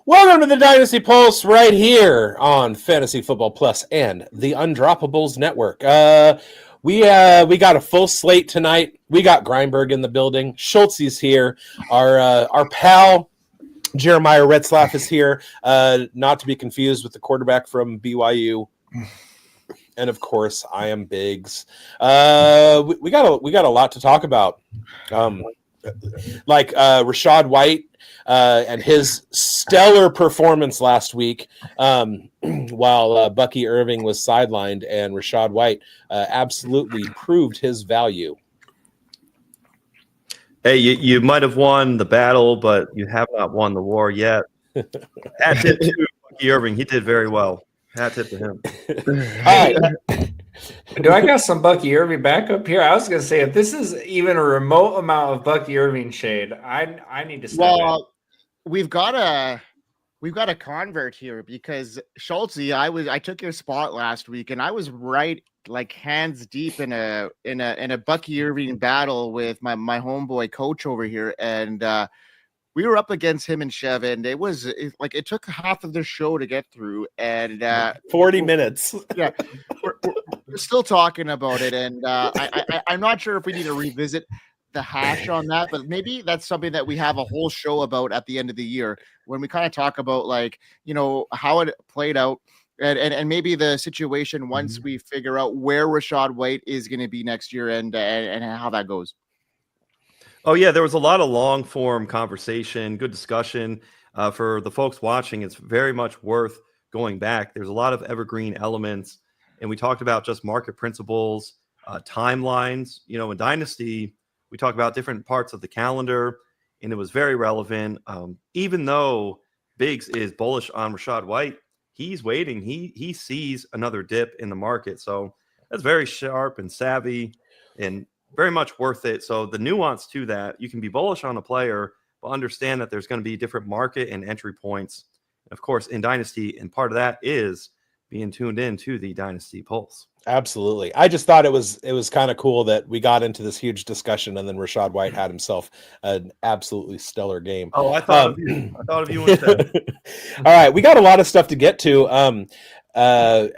Welcome to the Dynasty Pulse right here on Fantasy Football Plus and the Undroppables Network. We got a full slate tonight. We got Grindberg in the building. Schultzy's here. Our pal Jeremiah Retzlaff is here. Not to be confused with the quarterback from BYU. And of course, I am bigz. We got a lot to talk about. Rachaad White and his stellar performance last week, while Bucky Irving was sidelined, and Rachaad White absolutely proved his value. Hey, you might have won the battle, but you have not won the war yet. Hat tip to Bucky Irving. He did very well. Hat tip to him. All right. Do I got some Bucky Irving back up here? I was going to say, if this is even a remote amount of Bucky Irving shade, I need to step in. We've got a convert here because Schultzy, I took your spot last week and I was right, like hands deep in a Bucky Irving battle with my homeboy coach over here, and we were up against him and Chev, and it took half of the show to get through, and 40 minutes. Yeah, we're still talking about it, and I'm not sure if we need to revisit the hash on that, but maybe that's something that we have a whole show about at the end of the year when we kind of talk about how it played out and maybe the situation once we figure out where Rachaad White is going to be next year and how that goes. Oh yeah, there was a lot of long form conversation, good discussion. For the folks watching, it's very much worth going back. There's a lot of evergreen elements, and we talked about just market principles, timelines. In Dynasty, we talk about different parts of the calendar, and it was very relevant. Even though bigz is bullish on Rachaad White, he's waiting. He sees another dip in the market. So that's very sharp and savvy and very much worth it. So the nuance to that, you can be bullish on a player, but understand that there's going to be different market and entry points, of course, in Dynasty. And part of that is being tuned in to the Dynasty Pulse. Absolutely. I just thought it was kind of cool that we got into this huge discussion, and then Rachaad White had himself an absolutely stellar game. Oh, I thought of you instead. All right, we got a lot of stuff to get to. I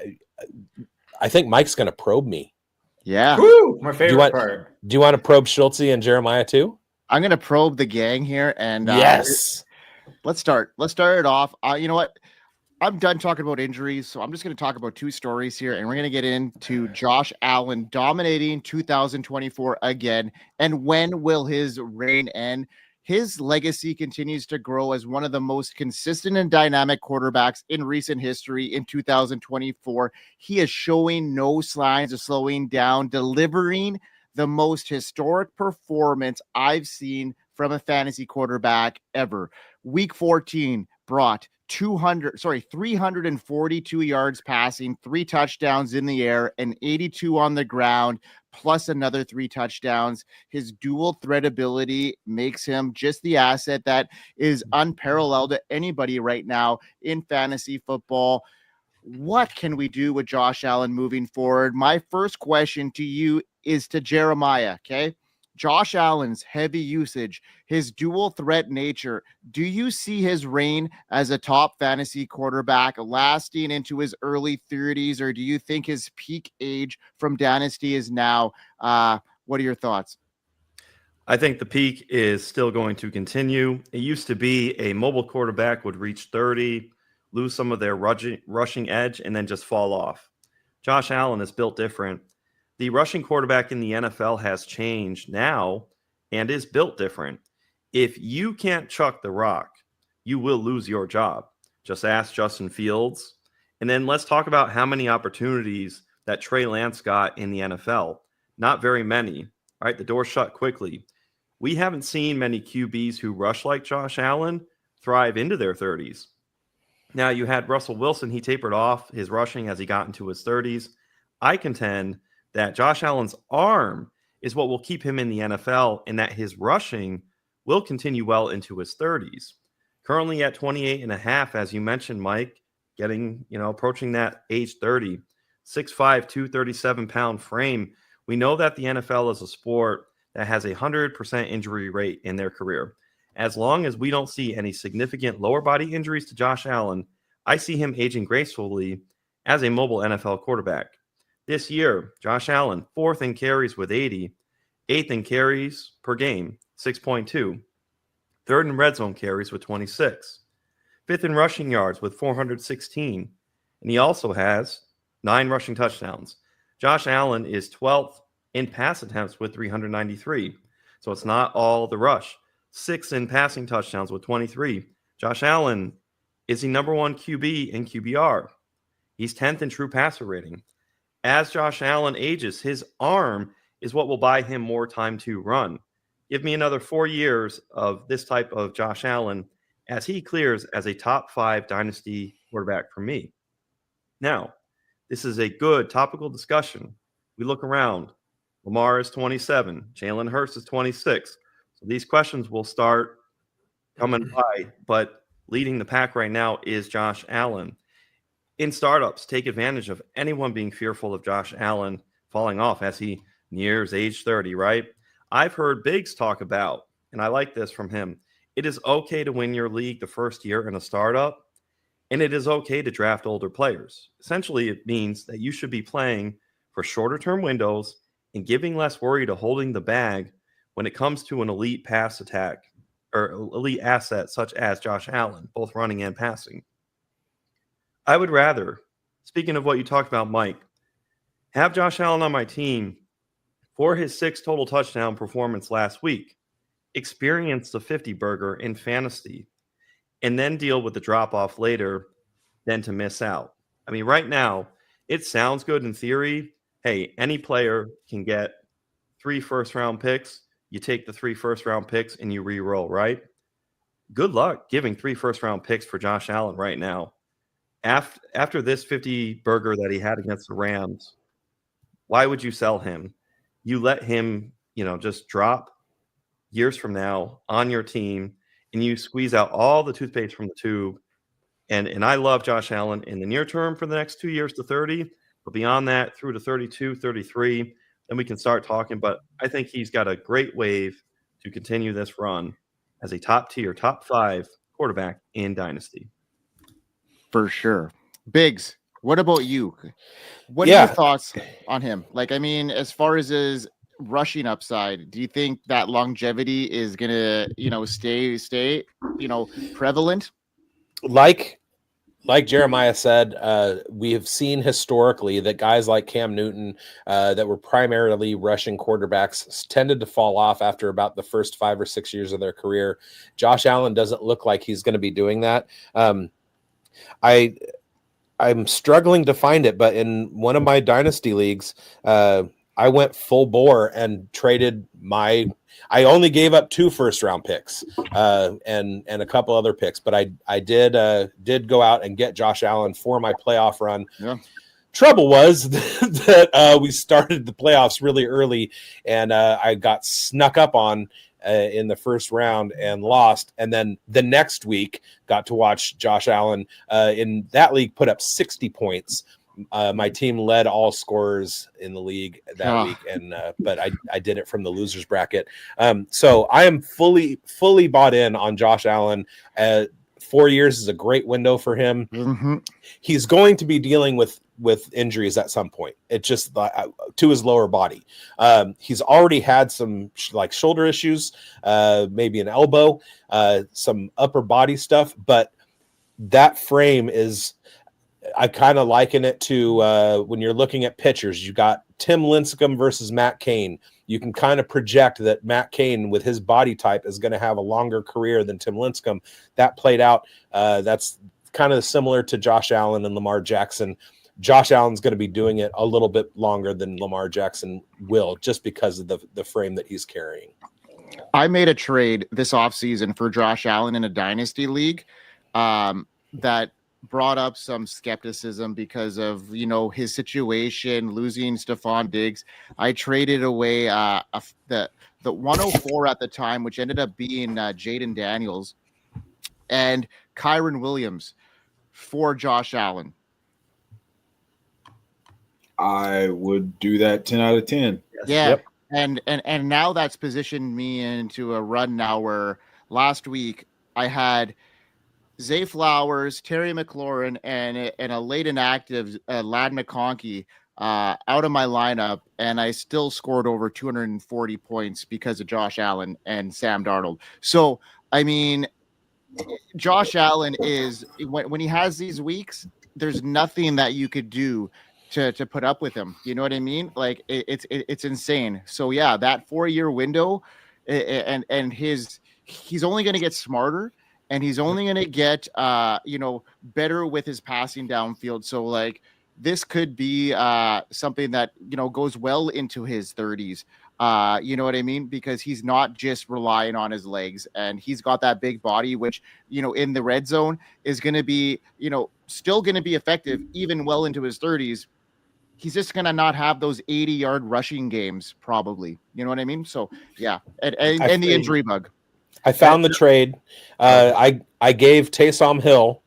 think Mike's going to probe me. Yeah. Woo, my favorite part. Do you want to probe Schultzy and Jeremiah too? I'm going to probe the gang here, and yes. Let's start it off. You know what? I'm done talking about injuries, so I'm just going to talk about two stories here, and we're going to get into Josh Allen dominating 2024 again, and when will his reign end? His legacy continues to grow as one of the most consistent and dynamic quarterbacks in recent history in 2024. He is showing no signs of slowing down, delivering the most historic performance I've seen from a fantasy quarterback ever. Week 14 brought 342 yards passing, 3 touchdowns in the air, and 82 on the ground, plus another 3 touchdowns. His dual threat ability makes him just the asset that is unparalleled to anybody right now in fantasy football. What can we do with Josh Allen moving forward? My first question to you is to Jeremiah, okay? Josh Allen's heavy usage, his dual threat nature. Do you see his reign as a top fantasy quarterback lasting into his early 30s, or do you think his peak age from Dynasty is now? What are your thoughts? I think the peak is still going to continue. It used to be a mobile quarterback would reach 30, lose some of their rushing edge, and then just fall off. Josh Allen is built different. The rushing quarterback in the NFL has changed now and is built different. If you can't chuck the rock, you will lose your job. Just ask Justin Fields. And then let's talk about how many opportunities that Trey Lance got in the NFL. Not very many. All right, the door shut quickly. We haven't seen many QBs who rush like Josh Allen thrive into their 30s. Now, you had Russell Wilson. He tapered off his rushing as he got into his 30s. I contend that Josh Allen's arm is what will keep him in the NFL, and that his rushing will continue well into his 30s. Currently at 28.5, as you mentioned, Mike, getting, approaching that age 30, 6'5", 237-pound frame. We know that the NFL is a sport that has 100% injury rate in their career. As long as we don't see any significant lower body injuries to Josh Allen, I see him aging gracefully as a mobile NFL quarterback. This year, Josh Allen, 4th in carries with 80, 8th in carries per game, 6.2, 3rd in red zone carries with 26, 5th in rushing yards with 416, and he also has 9 rushing touchdowns. Josh Allen is 12th in pass attempts with 393, so it's not all the rush. 6th in passing touchdowns with 23. Josh Allen is the number 1 QB in QBR. He's 10th in true passer rating. As Josh Allen ages, his arm is what will buy him more time to run. Give me another 4 years of this type of Josh Allen as he clears as a top 5 dynasty quarterback for me. Now, this is a good topical discussion. We look around. Lamar is 27. Jalen Hurts is 26. So these questions will start coming by, but leading the pack right now is Josh Allen. In startups, take advantage of anyone being fearful of Josh Allen falling off as he nears age 30, right? I've heard bigz talk about, and I like this from him, it is okay to win your league the first year in a startup, and it is okay to draft older players. Essentially, it means that you should be playing for shorter term windows and giving less worry to holding the bag when it comes to an elite pass attack or elite asset such as Josh Allen, both running and passing. I would rather, speaking of what you talked about, Mike, have Josh Allen on my team for his 6 total touchdown performance last week, experience the 50 burger in fantasy, and then deal with the drop-off later than to miss out. I mean, right now, it sounds good in theory. Hey, any player can get 3 first-round picks. You take the 3 first-round picks and you re-roll, right? Good luck giving 3 first-round picks for Josh Allen right now. After this 50 burger that he had against the Rams, why would you sell him? You let him, just drop years from now on your team, and you squeeze out all the toothpaste from the tube. And I love Josh Allen in the near term for the next 2 years to 30, but beyond that, through to 32, 33, then we can start talking. But I think he's got a great wave to continue this run as a top-tier, top 5 quarterback in Dynasty. For sure. bigz, what about you? What are your thoughts on him? As far as his rushing upside, do you think that longevity is gonna, stay, prevalent? Like Jeremiah said, we have seen historically that guys like Cam Newton, that were primarily rushing quarterbacks, tended to fall off after about the first 5 or 6 years of their career. Josh Allen doesn't look like he's going to be doing that. I'm struggling to find it, but in one of my dynasty leagues, I went full bore and traded I only gave up 2 first-round picks and a couple other picks, but I did go out and get Josh Allen for my playoff run. Yeah. Trouble was that we started the playoffs really early, and I got snuck up on in the first round and lost. And then the next week got to watch Josh Allen in that league put up 60 points. My team led all scorers in the league that week, and but I did it from the losers bracket. So I am fully bought in on Josh Allen. 4 years is a great window for him. Mm-hmm. He's going to be dealing with injuries at some point. It just to his lower body. He's already had some shoulder issues, maybe an elbow, some upper body stuff, but that frame is. I kind of liken it to when you're looking at pitchers. You got Tim Lincecum versus Matt Cain. You can kind of project that Matt Cain, with his body type, is going to have a longer career than Tim Lincecum. That played out. That's kind of similar to Josh Allen and Lamar Jackson. Josh Allen's going to be doing it a little bit longer than Lamar Jackson will, just because of the frame that he's carrying. I made a trade this offseason for Josh Allen in a dynasty league that brought up some skepticism because of his situation, losing Stephon Diggs. I traded away the 104 at the time, which ended up being Jaden Daniels and Kyron Williams for Josh Allen. I would do that 10 out of 10. Yeah. Yep. And now that's positioned me into a run now where last week I had Zay Flowers, Terry McLaurin, and a late inactive Lad McConkey out of my lineup, and I still scored over 240 points because of Josh Allen and Sam Darnold. So, I mean, Josh Allen is when he has these weeks, there's nothing that you could do to put up with him. You know what I mean? Like it's insane. So yeah, that 4-year window, and he's only going to get smarter, and he's only going to get better with his passing downfield. So like this could be something that goes well into his 30s. You know what I mean? Because he's not just relying on his legs, and he's got that big body, which, in the red zone is going to be, still going to be effective even well into his 30s. He's just going to not have those 80-yard rushing games, probably. You know what I mean? So, yeah. And the injury bug. I found the trade. I gave Taysom Hill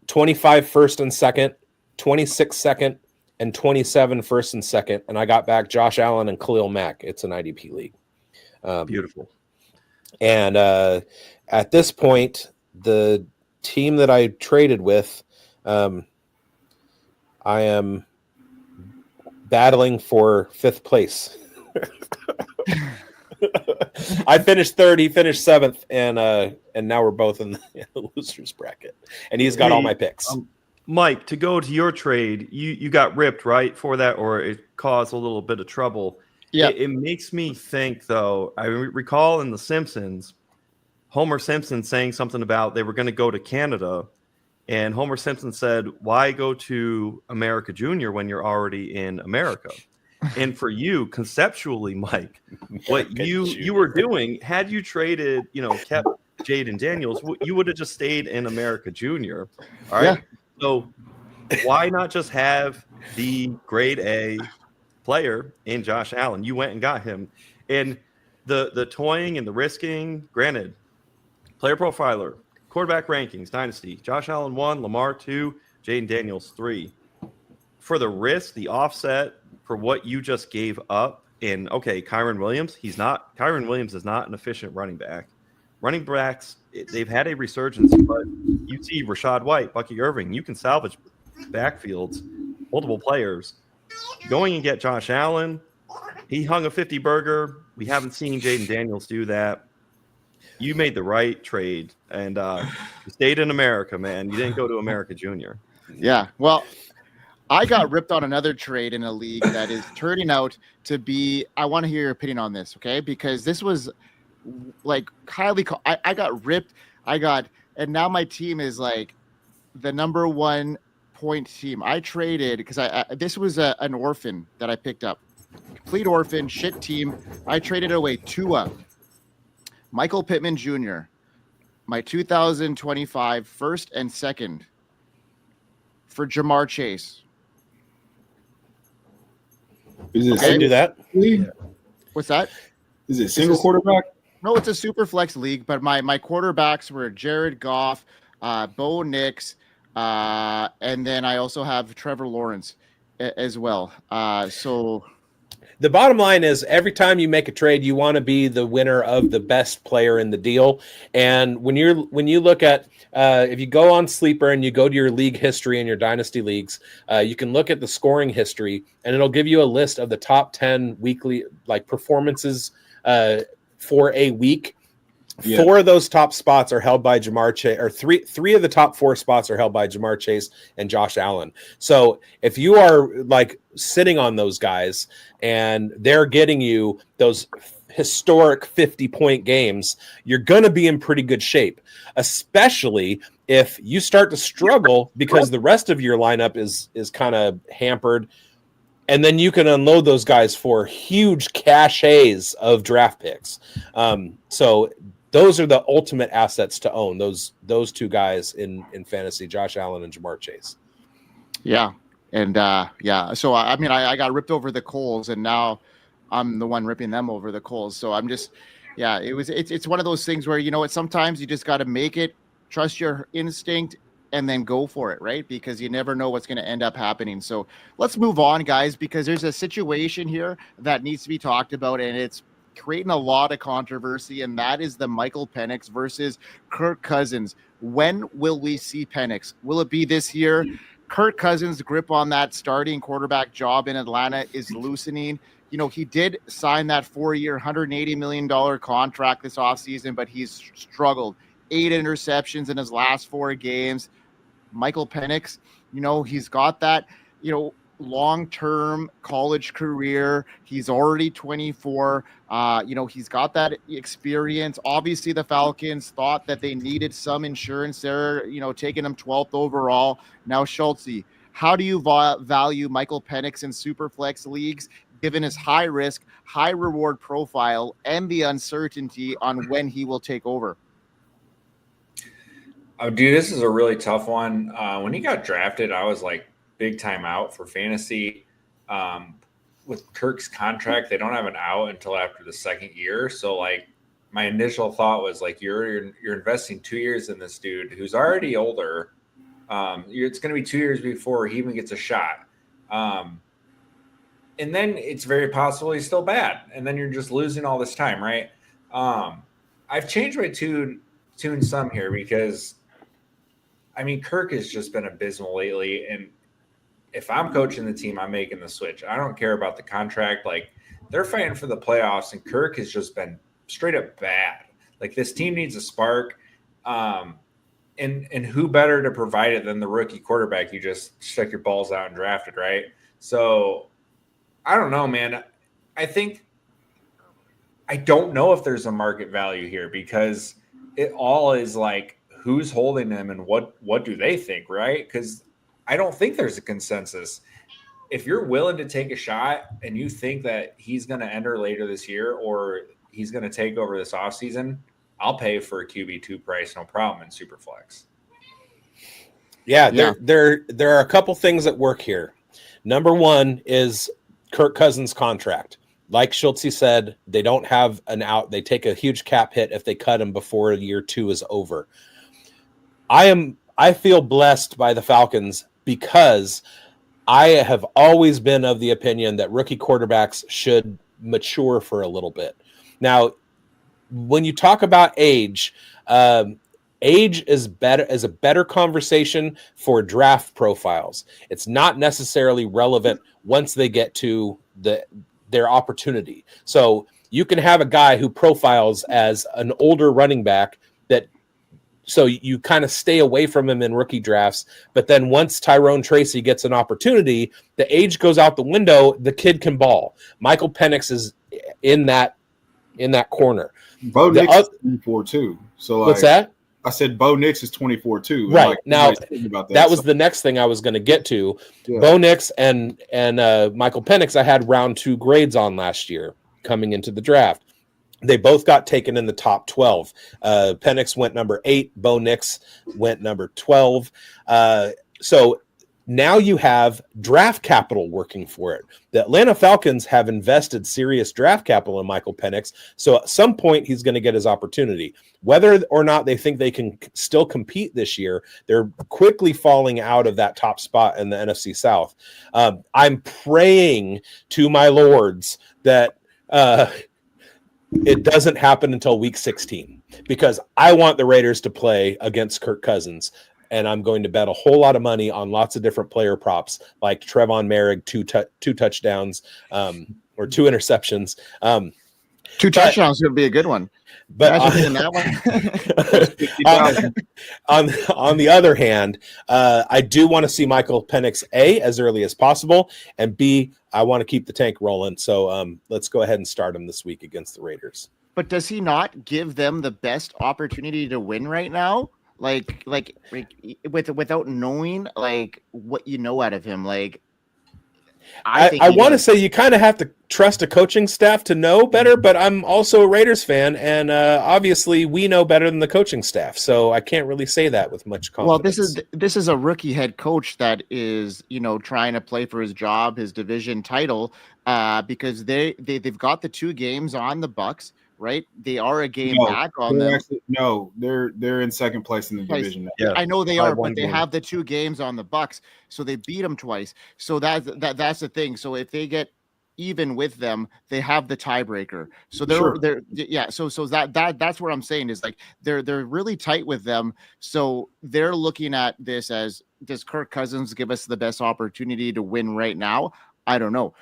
25 first and second, 26 second, and 27 first and second, and I got back Josh Allen and Khalil Mack. It's an IDP league. Beautiful. And at this point, the team that I traded with, I am battling for 5th place. I finished 3rd, he finished 7th, and now we're both in the losers bracket. And he's got all my picks. Mike, to go to your trade, you got ripped, right, for that, or it caused a little bit of trouble. Yeah. It makes me think, though, I recall in The Simpsons, Homer Simpson saying something about they were going to go to Canada, and Homer Simpson said, why go to America Junior when you're already in America? And for you, conceptually, Mike, what you were doing, had you traded, kept Jaden Daniels, you would have just stayed in America Junior. All right. Yeah. So why not just have the grade A player in Josh Allen? You went and got him. And the toying and the risking, granted, player profiler, quarterback rankings, Dynasty, Josh Allen 1, Lamar 2, Jaden Daniels 3. For the risk, the offset for what you just gave up in, Kyron Williams, Kyron Williams is not an efficient running back. Running backs, they've had a resurgence, but you see Rashad White, Bucky Irving, you can salvage backfields, multiple players. Going and get Josh Allen, he hung a 50 burger. We haven't seen Jaden Daniels do that. You made the right trade, and you stayed in America, man. You didn't go to America Junior. Yeah, well, I got ripped on another trade in a league that is turning out to be – I want to hear your opinion on this, okay? Because this was – like highly, I got ripped. And now my team is like the number 1 point team. I traded because this was an orphan that I picked up, complete orphan shit team. I traded away Tua, Michael Pittman Jr., my 2025 first and second for Jamar Chase. Is it I do that? What's that? Is it single quarterback? No, it's a super flex league, but my quarterbacks were Jared Goff, Bo Nix, and then I also have Trevor Lawrence as well. So the bottom line is every time you make a trade, you want to be the winner of the best player in the deal. And when you look at if you go on Sleeper and you go to your league history in your dynasty leagues, you can look at the scoring history, and it'll give you a list of the top 10 weekly performances for a week. Yeah. 4 of those top spots are held by Jamar Chase, or three of the top 4 spots are held by Jamar Chase and Josh Allen. So if you are sitting on those guys and they're getting you those historic 50-point games, you're going to be in pretty good shape, especially if you start to struggle because the rest of your lineup is kind of hampered. And then you can unload those guys for huge caches of draft picks. So those are the ultimate assets to own, those 2 guys in fantasy, Josh Allen and Jamar Chase. Yeah. And so I got ripped over the coals, and now I'm the one ripping them over the coals. So I'm just, it's one of those things where, sometimes you just got to make it, trust your instinct, and then go for it, right? Because you never know what's going to end up happening. So let's move on, guys, because there's a situation here that needs to be talked about, and it's creating a lot of controversy, and that is the Michael Penix versus Kirk Cousins. When will we see Penix? Will it be this year? Kirk Cousins' grip on that starting quarterback job in Atlanta is loosening. He did sign that 4-year, $180 million contract this offseason, but he's struggled. 8 interceptions in his last 4 games. Michael Penix, he's got that, long-term college career. He's already 24. He's got that experience. Obviously, the Falcons thought that they needed some insurance there, taking him 12th overall. Now, Schultzy, how do you value Michael Penix in Superflex leagues, given his high risk, high reward profile and the uncertainty on when he will take over? Oh, dude, this is a really tough one. When he got drafted, I was like big time out for fantasy. With Kirk's contract, they don't have an out until after the second year. So like my initial thought was like, you're investing 2 years in this dude who's already older. It's going to be 2 years before he even gets a shot. And then it's very possible he's still bad. And then you're just losing all this time, right? I've changed my tune some here because, Kirk has just been abysmal lately. And if I'm coaching the team, I'm making the switch. I don't care about the contract. Like, they're fighting for the playoffs, and Kirk has just been straight up bad. Like, this team needs a spark. And who better to provide it than the rookie quarterback you just stuck your balls out and drafted, right? So I don't know, man. I don't know if there's a market value here because it all is like who's holding them and what do they think, right? Because I don't think there's a consensus. If you're willing to take a shot and you think that he's going to enter later this year or he's going to take over this offseason, I'll pay for a QB2 price, no problem, in Superflex. Yeah, there are a couple things at work here. Number one is Kirk Cousins' contract. Like Schultzy said, they don't have an out. They take a huge cap hit if they cut him before year 2 is over. I feel blessed by the Falcons because I have always been of the opinion that rookie quarterbacks should mature for a little bit. Now, when you talk about age, age is a better conversation for draft profiles. It's not necessarily relevant once they get to their opportunity. So you can have a guy who profiles as an older running back so you kind of stay away from him in rookie drafts. But then once Tyrone Tracy gets an opportunity, the age goes out the window. The kid can ball. Michael Penix is in that corner. Bo Nix is 24 too. So what's that? I said Bo Nix is 24 too. Right. Like, now that was so. The next thing I was going to get to. Yeah. Bo Nix and Michael Penix, I had round 2 grades on last year coming into the draft. They both got taken in the top 12. Penix went number 8. Bo Nix went number 12. So now you have draft capital working for it. The Atlanta Falcons have invested serious draft capital in Michael Penix. So at some point, he's going to get his opportunity. Whether or not they think they can still compete this year, they're quickly falling out of that top spot in the NFC South. I'm praying to my lords that it doesn't happen until week 16 because I want the Raiders to play against Kirk Cousins. And I'm going to bet a whole lot of money on lots of different player props, like Trevon Merrick, two touchdowns, or 2 interceptions. 2 touchdowns would be a good one. But on the other hand, I do want to see Michael Penix A as early as possible, and B, I want to keep the tank rolling. So let's go ahead and start him this week against the Raiders. But does he not give them the best opportunity to win right now? Like without knowing like what you know out of him, like I want to say you kind of have to trust a coaching staff to know better, but I'm also a Raiders fan, and obviously we know better than the coaching staff, so I can't really say that with much confidence. Well, this is a rookie head coach that is trying to play for his job, his division title, because they've got the 2 games on the Bucs. Right, they are a game back on them. Actually, they're in second place in the division. Yeah, I know they are, but they have the 2 games on the Bucs, so they beat them twice. So that's the thing. So if they get even with them, they have the tiebreaker. So that's where I'm saying is like they're really tight with them. So they're looking at this as, does Kirk Cousins give us the best opportunity to win right now? I don't know.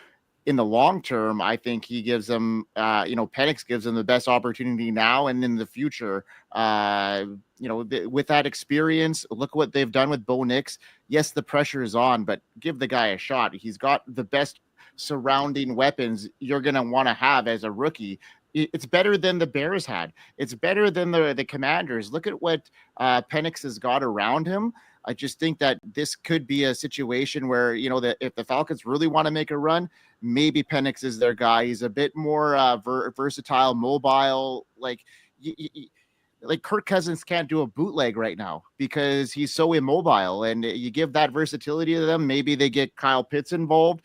In the long term, I think he gives them, Penix gives them the best opportunity now and in the future. With that experience, look what they've done with Bo Nix. Yes, the pressure is on, but give the guy a shot. He's got the best surrounding weapons you're going to want to have as a rookie. It's better than the Bears had. It's better than the Commanders. Look at what Penix has got around him. I just think that this could be a situation where, that if the Falcons really want to make a run, maybe Penix is their guy. He's a bit more versatile, mobile. Like Kirk Cousins can't do a bootleg right now because he's so immobile. And you give that versatility to them, maybe they get Kyle Pitts involved.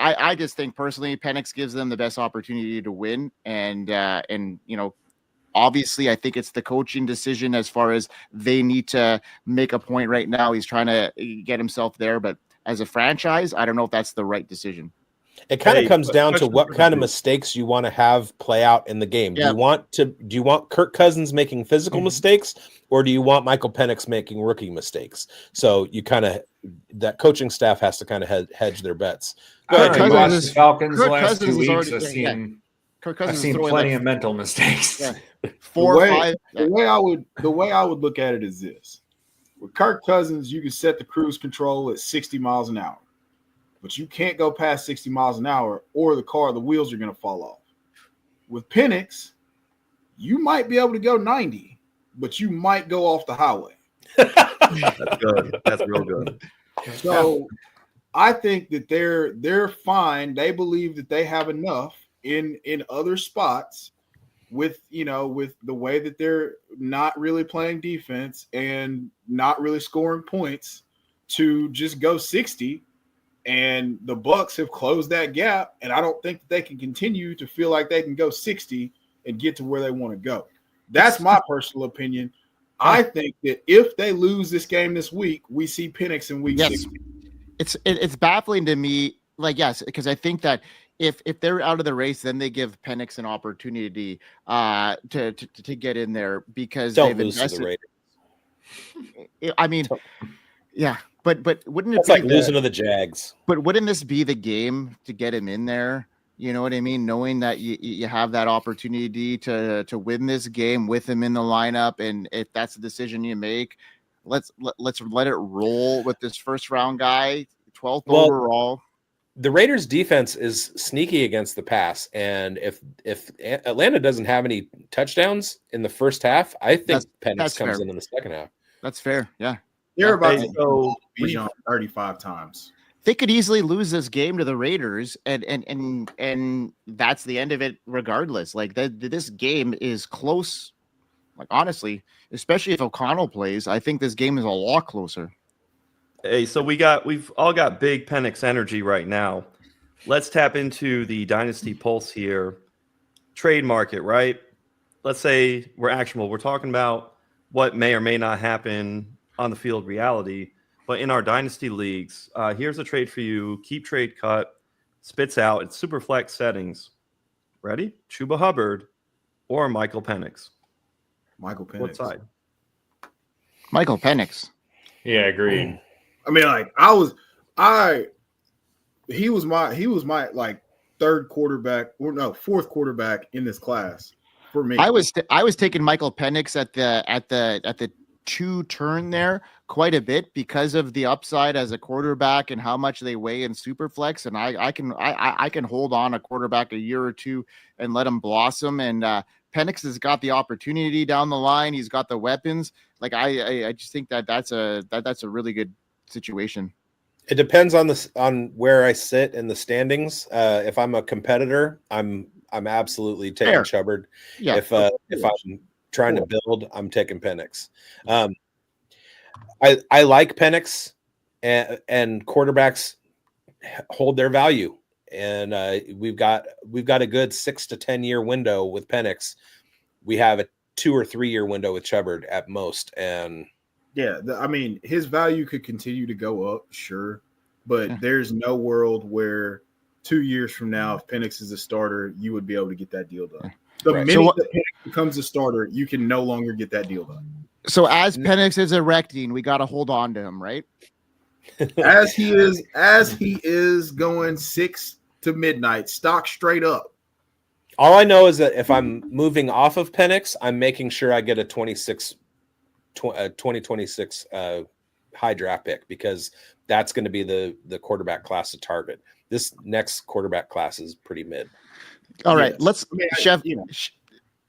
I just think personally, Penix gives them the best opportunity to win. And obviously, I think it's the coaching decision as far as they need to make a point right now. He's trying to get himself there, but as a franchise, I don't know if that's the right decision. It kind of comes down to what kind of mistakes you want to have play out in the game. Yeah. Do you want Kirk Cousins making physical mistakes, or do you want Michael Penix making rookie mistakes? So you that coaching staff has to kind of hedge their bets. Falcons the Kirk last Cousins 2 is weeks. already, I've seen plenty of mental mistakes. Yeah. The way I would look at it is this: with Kirk Cousins, you can set the cruise control at 60 miles an hour, but you can't go past 60 miles an hour, or the wheels are going to fall off. With Penix, you might be able to go 90, but you might go off the highway. That's good. That's real good. So I think that they're fine. They believe that they have enough in other spots with the way that they're not really playing defense and not really scoring points to just go 60. And the Bucs have closed that gap, and I don't think that they can continue to feel like they can go 60 and get to where they want to go. That's my personal opinion. I think that if they lose this game this week, we see Penix in week 60. It's baffling to me. Like, yes, because I think that if they're out of the race, then they give Penix an opportunity to get in there because they've invested. To the Raiders. I mean, yeah. But wouldn't it be like losing to the Jags? But wouldn't this be the game to get him in there? You know what I mean? Knowing that you have that opportunity to win this game with him in the lineup, and if that's the decision you make, let's let it roll with this first round guy, 12th overall. The Raiders' defense is sneaky against the pass, and if Atlanta doesn't have any touchdowns in the first half, I think Penix comes in the second half. That's fair. Yeah. They're about to go Bijan 35 times. They could easily lose this game to the Raiders, and that's the end of it regardless. Like this game is close. Like, honestly, especially if O'Connell plays, I think this game is a lot closer. Hey, so we've all got big Penix energy right now. Let's tap into the Dynasty Pulse here. Trade market, right? Let's say we're actionable. We're talking about what may or may not happen on the field reality, but in our dynasty leagues, here's a trade for you. Keep trade cut, spits out. It's super flex settings. Ready? Chuba Hubbard or Michael Penix. Michael Penix. What side? Michael Penix. Yeah, agreed. I mean, like he was my like fourth quarterback in this class for me. I was taking Michael Penix at the 2 turn there quite a bit because of the upside as a quarterback and how much they weigh in Superflex. And I can hold on a quarterback a year or two and let him blossom. And Penix has got the opportunity down the line. He's got the weapons. Like I just think that's a really good situation. It depends on where I sit in the standings. If I'm a competitor, I'm absolutely taking Hubbard. Yeah. If I'm trying to build, I'm taking Penix. I like Penix, and quarterbacks hold their value, and we've got a good 6 to 10 year window with Penix. We have a 2 or 3 year window with Hubbard at most, and I mean, his value could continue to go up, sure, but there's no world where 2 years from now, if Penix is a starter, you would be able to get that deal done. The Right. minute that Penix becomes a starter, you can no longer get that deal done. So as Penix is erecting, we got to hold on to him, right? As he is going 6 to midnight, stock straight up. All I know is that if I'm moving off of Penix, I'm making sure I get a 2026 high draft pick, because that's going to be the quarterback class to target. This next quarterback class is pretty mid. All right, Yes. Chev.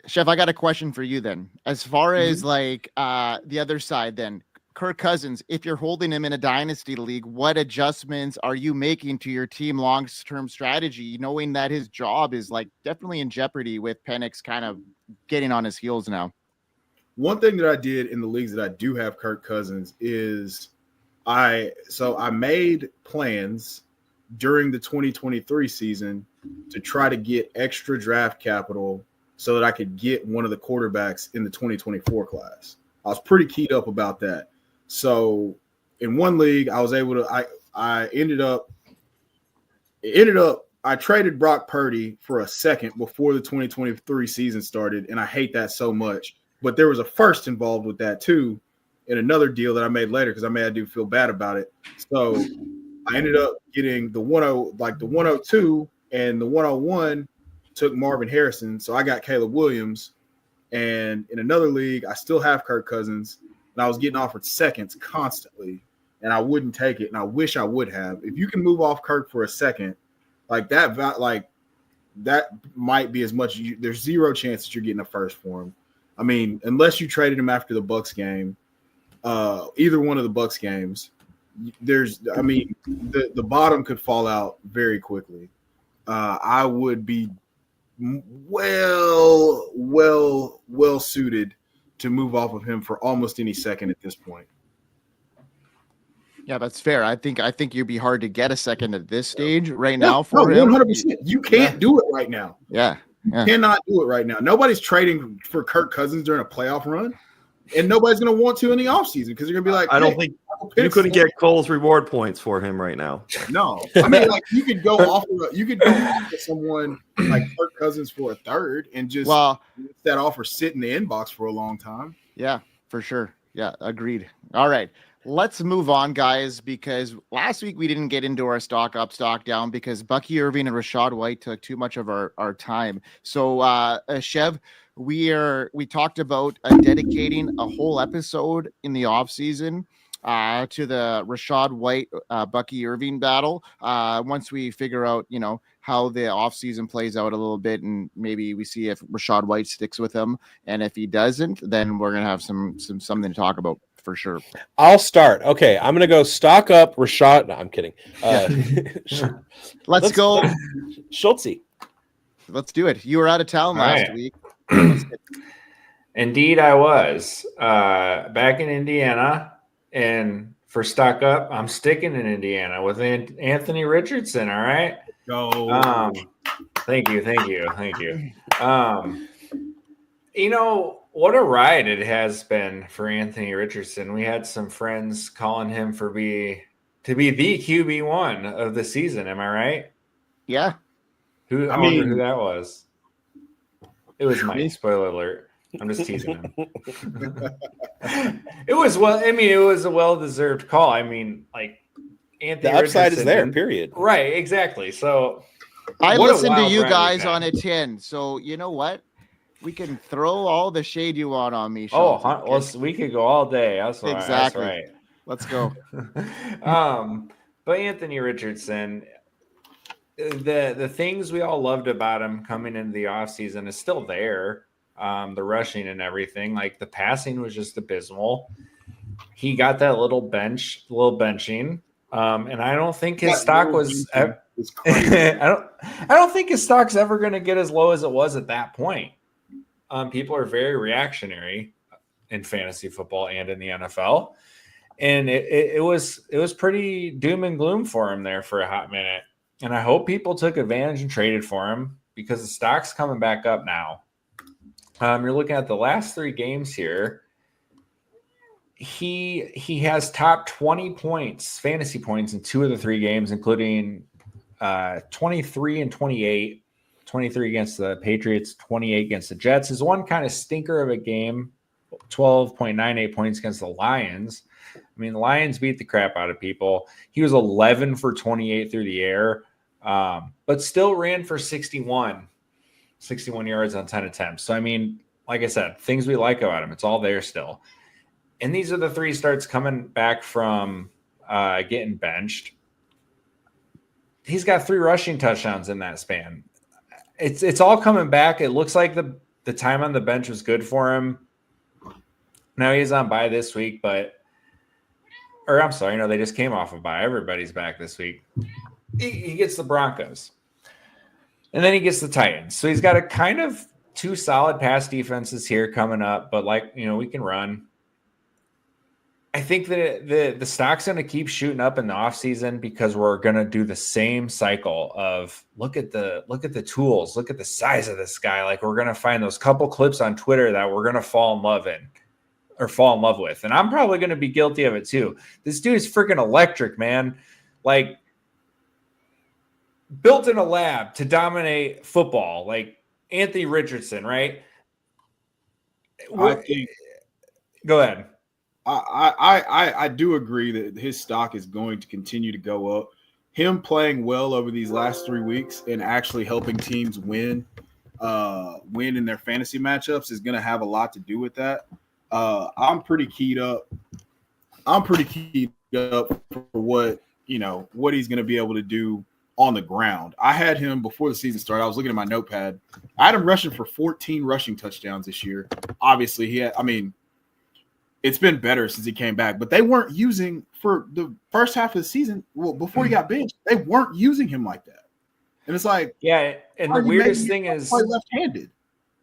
Chev, I got a question for you then. As far as like the other side, then Kirk Cousins, if you're holding him in a dynasty league, what adjustments are you making to your team long-term strategy, knowing that his job is like definitely in jeopardy with Penix kind of getting on his heels now? One thing that I did in the leagues that I do have Kirk Cousins is I made plans during the 2023 season to try to get extra draft capital so that I could get one of the quarterbacks in the 2024 class. I was pretty keyed up about that. So in one league, I was able to, I traded Brock Purdy for a second before the 2023 season started. And I hate that so much, but there was a first involved with that too, in another deal that I made later, because I do feel bad about it. So I ended up getting the 102 and the 101 took Marvin Harrison. So I got Caleb Williams. And in another league, I still have Kirk Cousins, and I was getting offered seconds constantly, and I wouldn't take it. And I wish I would have. If you can move off Kirk for a second, like that might be as much. There's zero chance that you're getting a first for him. I mean, unless you traded him after the Bucs game, either one of the Bucs games, the bottom could fall out very quickly. I would be well suited to move off of him for almost any second at this point. Yeah, that's fair. I think you'd be hard to get a second at this stage right now for him. 100%. You can't do it right now. Yeah. You cannot do it right now. Nobody's trading for Kirk Cousins during a playoff run, and nobody's going to want to in the offseason because they're going to be like, I don't think you couldn't get Cole's reward points for him right now. No, I mean, like you could go off of someone like Kirk Cousins for a third and just let that offer sit in the inbox for a long time. Yeah, for sure. Yeah, agreed. All right. Let's move on, guys, because last week we didn't get into our stock up, stock down because Bucky Irving and Rachaad White took too much of our time. So, Chev, we talked about dedicating a whole episode in the offseason to the Rachaad White Bucky Irving battle. Once we figure out, how the offseason plays out a little bit, and maybe we see if Rachaad White sticks with him, and if he doesn't, then we're gonna have something to talk about. For sure. I'll start. Okay, I'm going to go stock up Rachaad. No, I'm kidding. Let's go. Schultzy. Let's do it. You were out of town last week. Indeed, I was back in Indiana. And for stock up, I'm sticking in Indiana with Anthony Richardson. All right. Go. Thank you. What a ride it has been for Anthony Richardson. We had some friends calling him to be the QB1 of the season. Am I right? Yeah. I wonder who that was. It was Mike. Spoiler alert. I'm just teasing him. It was a well-deserved call. I mean, like Anthony. The upside Richardson is there. Period. Right. Exactly. So I listened to you guys on a 10. So you know what? We can throw all the shade you want on me. Schultzy. We could go all day. Exactly. That's right. Let's go. But Anthony Richardson, the things we all loved about him coming into the offseason is still there. The rushing and everything, like the passing was just abysmal. He got that little benching. And I don't think his stock was. I don't think his stock's ever going to get as low as it was at that point. People are very reactionary in fantasy football and in the NFL, and it was pretty doom and gloom for him there for a hot minute. And I hope people took advantage and traded for him because the stock's coming back up now. You're looking at the last 3 games here. He has top 20 points, fantasy points in 2 of the 3 games, including 23 and 28, 23 against the Patriots, 28 against the Jets. His one kind of stinker of a game, 12.98 points against the Lions. I mean, the Lions beat the crap out of people. He was 11 for 28 through the air, but still ran for 61 yards on 10 attempts. So, I mean, like I said, things we like about him, it's all there still. And these are the three starts coming back from getting benched. He's got 3 rushing touchdowns in that span. It's all coming back. It looks like the time on the bench was good for him. Now he's on bye this week, they just came off of bye. Everybody's back this week. He gets the Broncos. And then he gets the Titans. So he's got a kind of 2 solid pass defenses here coming up, but we can run. I think that the stock's going to keep shooting up in the offseason because we're going to do the same cycle of look at the tools, look at the size of this guy. Like, we're going to find those couple clips on Twitter that we're going to fall in love with. And I'm probably going to be guilty of it too. This dude is freaking electric, man. Like, built in a lab to dominate football, like Anthony Richardson, right? Go ahead. I do agree that his stock is going to continue to go up. Him playing well over these last 3 weeks and actually helping teams win in their fantasy matchups is going to have a lot to do with that. I'm pretty keyed up. For what he's going to be able to do on the ground. I had him before the season started. I was looking at my notepad. I had him rushing for 14 rushing touchdowns this year. Obviously, it's been better since he came back, but they weren't using for the first half of the season. Well, before he got benched, they weren't using him like that. And it's like, yeah. And the weirdest thing is left-handed.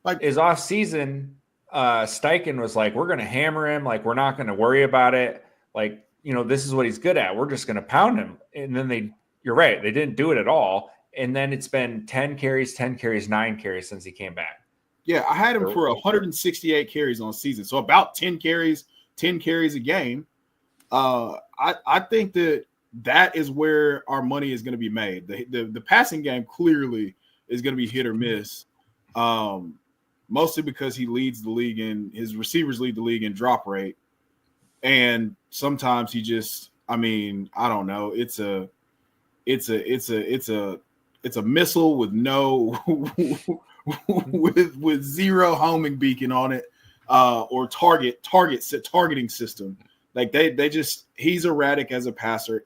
Like, is off season, Steichen was like, we're going to hammer him. Like, we're not going to worry about it. Like, this is what he's good at. We're just going to pound him. And then you're right. They didn't do it at all. And then it's been 10 carries, 9 carries since he came back. Yeah, I had him for 168 carries on season, so about 10 carries a game. I think that is where our money is going to be made. The passing game clearly is going to be hit or miss, mostly because he leads the league his receivers lead the league in drop rate, and sometimes he just, I don't know, it's a missile with no. with zero homing beacon on it, or targeting system. Like they just, he's erratic as a passer.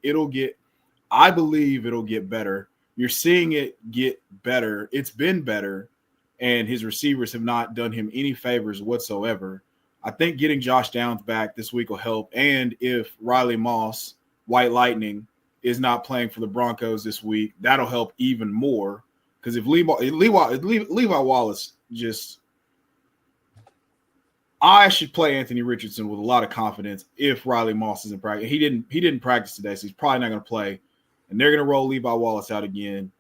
I believe it'll get better. You're seeing it get better. It's been better, and his receivers have not done him any favors whatsoever. I think getting Josh Downs back this week will help. And if Riley Moss, White Lightning, is not playing for the Broncos this week, that'll help even more. Because if Levi Wallace I should play Anthony Richardson with a lot of confidence if Riley Moss isn't practice. He didn't practice today, so he's probably not going to play. And they're going to roll Levi Wallace out again,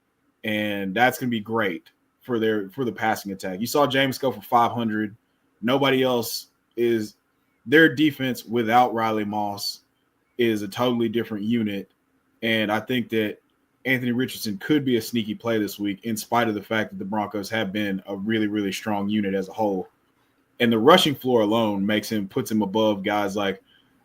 and that's going to be great for the passing attack. You saw James go for 500. Nobody else is their defense without Riley Moss is a totally different unit, and I think that Anthony Richardson could be a sneaky play this week, in spite of the fact that the Broncos have been a really, really strong unit as a whole. And the rushing floor alone puts him above guys like,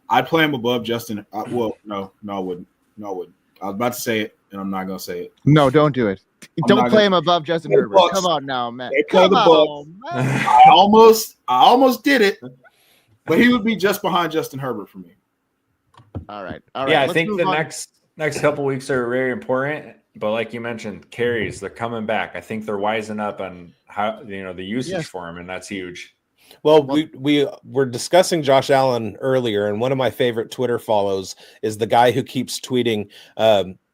I'd play him above Justin. No, I wouldn't. I was about to say it, and I'm not going to say it. No, don't do it. Don't play him above Justin Herbert. Come on now, man. Come on, man. I almost did it, but he would be just behind Justin Herbert for me. All right. Yeah, I think the next couple weeks are very important, but like you mentioned, carries, they're coming back. I think they're wising up on how the usage for him, and that's huge. Well, we were discussing Josh Allen earlier, and one of my favorite Twitter follows is the guy who keeps tweeting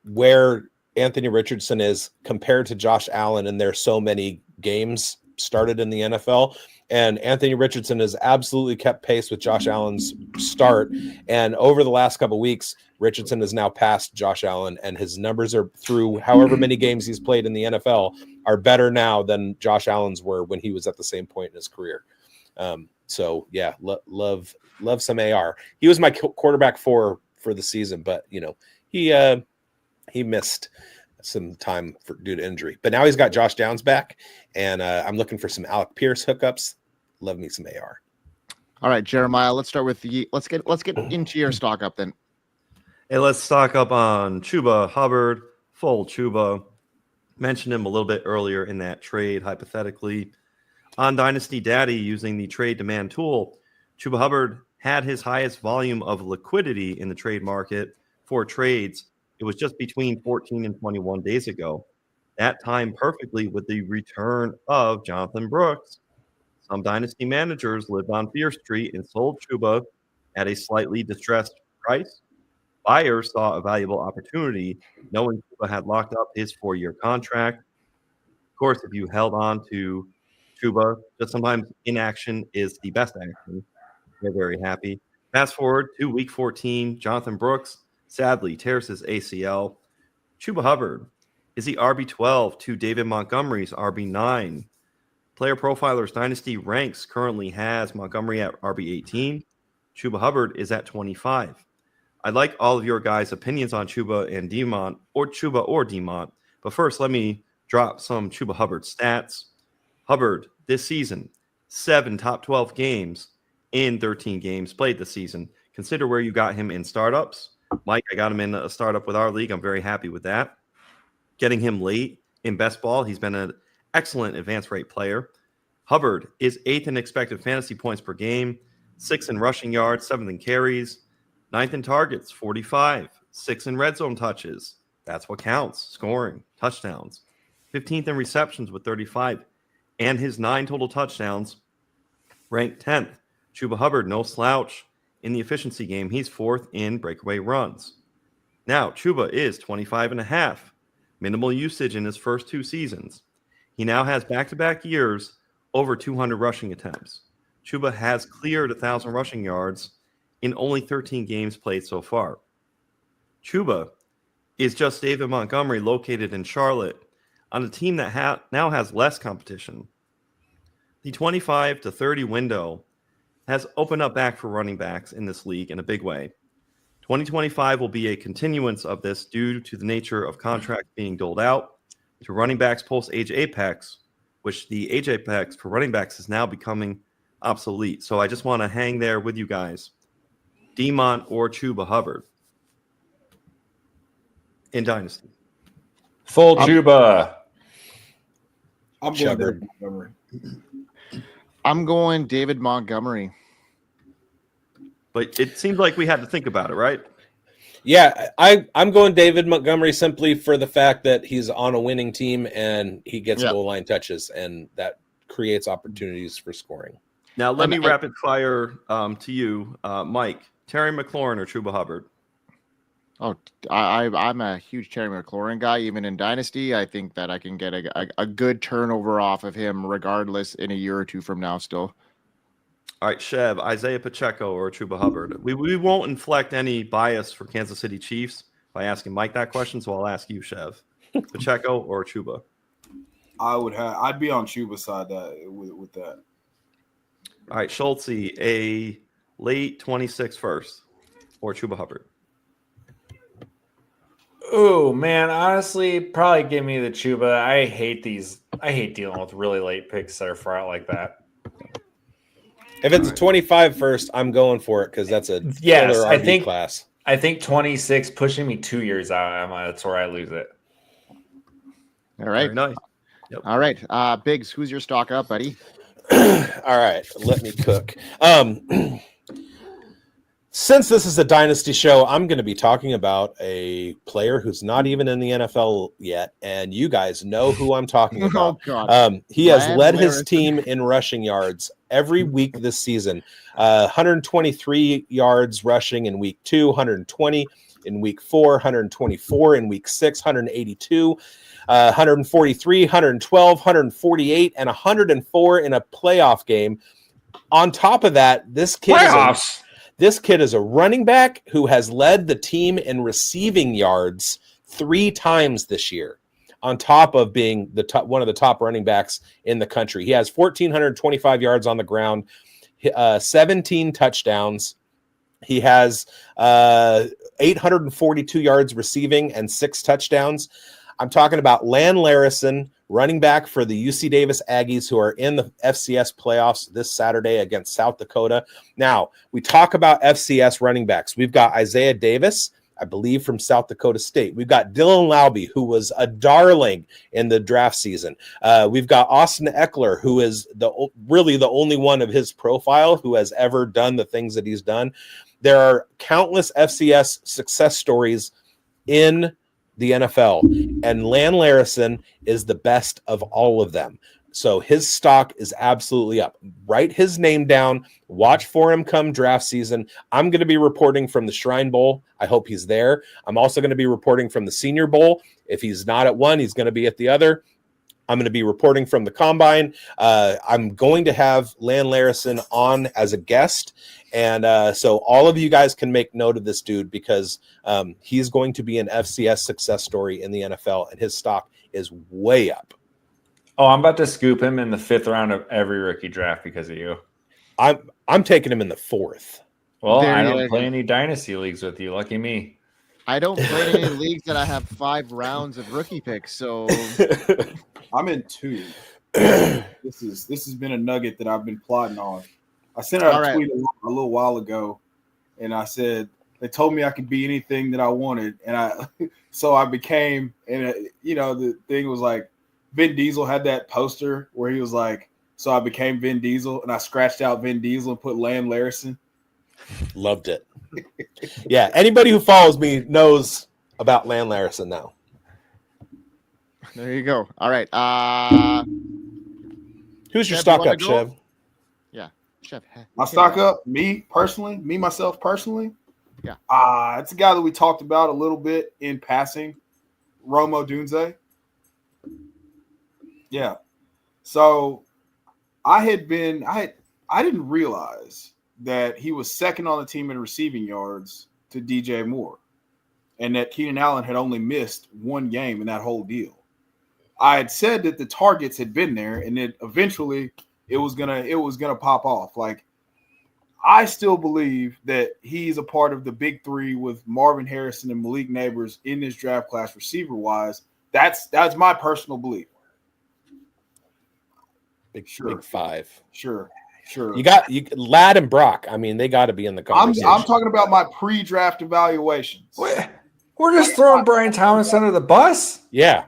where Anthony Richardson is compared to Josh Allen, and there's so many games started in the NFL. And Anthony Richardson has absolutely kept pace with Josh Allen's start. And over the last couple of weeks, Richardson has now passed Josh Allen, and his numbers are, through however many games he's played in the NFL, are better now than Josh Allen's were when he was at the same point in his career. So yeah, love some AR. He was my quarterback for the season, but he missed some time due to injury. But now he's got Josh Downs back, and I'm looking for some Alec Pierce hookups. Love me some AR. All right, Jeremiah, let's start with let's get into your stock up then. Hey, let's stock up on Chuba Hubbard, full Chuba. Mentioned him a little bit earlier in that trade, hypothetically. On Dynasty Daddy, using the trade demand tool, Chuba Hubbard had his highest volume of liquidity in the trade market for trades. It was just between 14 and 21 days ago. That timed perfectly with the return of Jonathan Brooks. Some Dynasty managers lived on Fear Street and sold Chuba at a slightly distressed price. Buyers saw a valuable opportunity, knowing Chuba had locked up his 4-year contract. Of course, if you held on to Chuba, just sometimes inaction is the best action. They're very happy. Fast forward to week 14, Jonathan Brooks sadly tears his ACL. Chuba Hubbard is the RB12 to David Montgomery's RB9. Player Profiler's Dynasty ranks currently has Montgomery at RB18. Chuba Hubbard is at 25. I'd like all of your guys' opinions on Chuba and Demont, or Chuba or Demont. But first, let me drop some Chuba Hubbard stats. Hubbard, this season, 7 top 12 games in 13 games played this season. Consider where you got him in startups. Mike, I got him in a startup with our league. I'm very happy with that. Getting him late in best ball, he's been an excellent advance rate player. Hubbard is 8th in expected fantasy points per game, 6th in rushing yards, 7th in carries, 9th in targets, 45, 6th in red zone touches. That's what counts, scoring, touchdowns. 15th in receptions with 35, and his 9 total touchdowns, ranked 10th. Chuba Hubbard, no slouch in the efficiency game. He's 4th in breakaway runs. Now, Chuba is 25.5, minimal usage in his first 2 seasons. He now has back-to-back years over 200 rushing attempts. Chuba has cleared 1,000 rushing yards in only 13 games played so far. Chuba is just David Montgomery located in Charlotte on a team that now has less competition. The 25 to 30 window has opened up back for running backs in this league in a big way. 2025 will be a continuance of this due to the nature of contracts being doled out to running backs post-age apex, which the age apex for running backs is now becoming obsolete. So I just want to hang there with you guys. Demont or Chuba Hubbard in Dynasty? Full Chuba. I'm going Shepard. David Montgomery. I'm going David Montgomery. But it seems like we had to think about it, right? Yeah, I'm going David Montgomery simply for the fact that he's on a winning team and he gets goal line touches, and that creates opportunities for scoring. Now, let me rapid fire to you, Mike. Terry McLaurin or Chuba Hubbard? Oh, I'm a huge Terry McLaurin guy. Even in Dynasty, I think that I can get a good turnover off of him regardless in a year or two from now still. All right, Chev, Isaiah Pacheco or Chuba Hubbard? We won't inflect any bias for Kansas City Chiefs by asking Mike that question, so I'll ask you, Chev. Pacheco or Chuba? I'd be on Chuba's side with that. All right, Schultzy, a late 26 first or Chuba Hubbard? Oh man, honestly, probably give me the Chuba. I hate dealing with really late picks that are far out like that. If it's a 25 first, I'm going for it because that's a killer RB class. I think 26 pushing me 2 years out. That's where I lose it. All right. Very nice. Yep. All right. Biggs, who's your stock up, buddy? All right, let me cook. Since this is a Dynasty show, I'm going to be talking about a player who's not even in the NFL yet, and you guys know who I'm talking about. Oh, God. He has led his team in rushing yards every week this season. 123 yards rushing in week 2, 120 in week 4, 124 in week 6, 182, 143, 112, 148, and 104 in a playoff game. On top of that, this kid is a running back who has led the team in receiving yards 3 times this year, on top of being one of the top running backs in the country. He has 1,425 yards on the ground, 17 touchdowns. He has 842 yards receiving and 6 touchdowns. I'm talking about Lan Larison, running back for the UC Davis Aggies, who are in the FCS playoffs this Saturday against South Dakota. Now, we talk about FCS running backs. We've got Isaiah Davis, I believe, from South Dakota State. We've got Dylan Laube, who was a darling in the draft season. We've got Austin Eckler, who is really the only one of his profile who has ever done the things that he's done. There are countless FCS success stories in the NFL, and Lan Larison is the best of all of them. So his stock is absolutely up. Write his name down. Watch for him come draft season. I'm going to be reporting from the Shrine Bowl. I hope he's there. I'm also going to be reporting from the Senior Bowl. If he's not at one, he's going to be at the other. I'm going to be reporting from the Combine. I'm going to have Lan Larison on as a guest. And so all of you guys can make note of this dude, because he's going to be an FCS success story in the NFL, and his stock is way up. Oh, I'm about to scoop him in the 5th round of every rookie draft because of you. I'm taking him in the 4th. Well, There I you don't go. play any dynasty leagues with you. Lucky me. I don't play any leagues that I have 5 rounds of rookie picks, so I'm in 2. This has been a nugget that I've been plotting on. I sent out a tweet a little while ago, and I said they told me I could be anything that I wanted, and so I became. And the thing was like Vin Diesel had that poster where he was like, so I became Vin Diesel, and I scratched out Vin Diesel and put Lan Larison. Loved it. Yeah, anybody who follows me knows about Lan Larison now. there you go. All right. Who's your Chev, stock you wanna up, go? Chev? Chev, My stock up, myself personally. Yeah. It's a guy that we talked about a little bit in passing, Romo Dunze. Yeah. So I didn't realize that he was second on the team in receiving yards to DJ Moore, and that Keenan Allen had only missed 1 game in that whole deal. I had said that the targets had been there, and that eventually it was gonna pop off. Like, I still believe that he's a part of the big 3 with Marvin Harrison and Malik Neighbors in this draft class receiver wise. That's my personal belief. Big 5. Sure. You Ladd and Brock. I mean, they got to be in the conversation. I'm talking about my pre-draft evaluations. We're just throwing Brian Thomas under the bus? Yeah,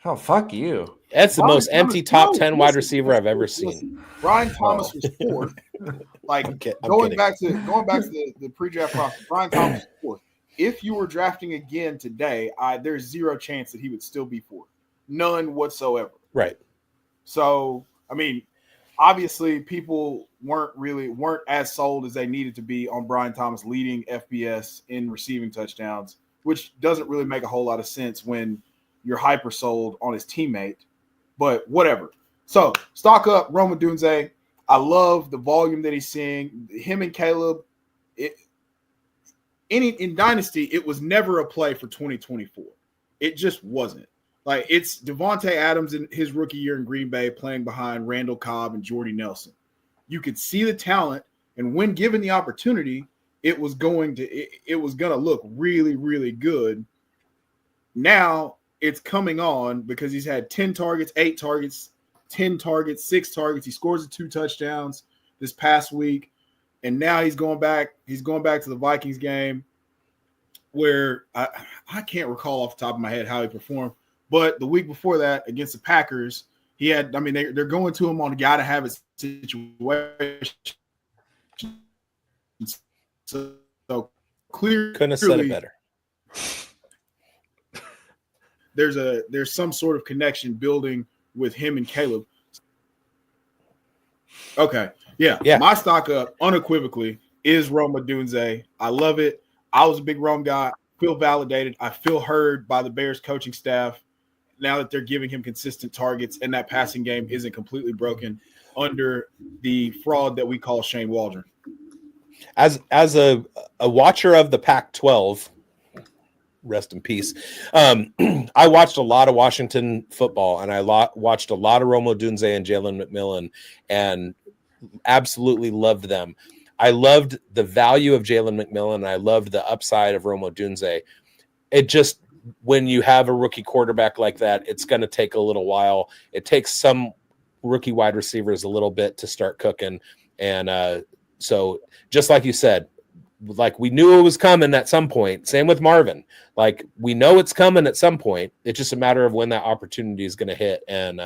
Oh, fuck you. that's the Brian most empty Thomas- top 10 no, wide listen, receiver I've ever listen. seen. Brian Thomas was 4th. Like, I'm going kidding. back to the pre-draft process, Brian Thomas was 4th. If you were drafting again today, there's 0 chance that he would still be 4th. None whatsoever. Right. So, I mean, obviously people weren't as sold as they needed to be on Brian Thomas leading FBS in receiving touchdowns, which doesn't really make a whole lot of sense when you're hyper sold on his teammate, but whatever. So stock up, Romo Dunze. I love the volume that he's seeing. Him and Caleb, in Dynasty, it was never a play for 2024. It just wasn't. Like, it's Devontae Adams in his rookie year in Green Bay playing behind Randall Cobb and Jordy Nelson. You could see the talent, and when given the opportunity, it was going to look really, really good. Now it's coming on because he's had 10 targets, 8 targets, 10 targets, 6 targets. He scores 2 touchdowns this past week, and now he's going back. He's going back to the Vikings game, where I can't recall off the top of my head how he performed. But the week before that, against the Packers, he had. I mean, they're going to him on a guy to have a situation. So clearly, Couldn't have said it better. There's some sort of connection building with him and Caleb. Okay, yeah. My stock up unequivocally is Roma Dunze. I love it. I was a big Rome guy. I feel validated. I feel heard by the Bears coaching staff now that they're giving him consistent targets and that passing game isn't completely broken under the fraud that we call Shane Waldron. As a watcher of the Pac-12, rest in peace, I watched a lot of Washington football, and I watched a lot of Romo Dunze and Jalen McMillan, and absolutely loved them. I loved the value of Jalen McMillan, and I loved the upside of Romo Dunze. It just when you have a rookie quarterback like that, it's going to take a little while. It takes some rookie wide receivers a little bit to start cooking. And so just like you said, like we knew it was coming at some point. Same with Marvin. Like we know it's coming at some point. It's just a matter of when that opportunity is going to hit. And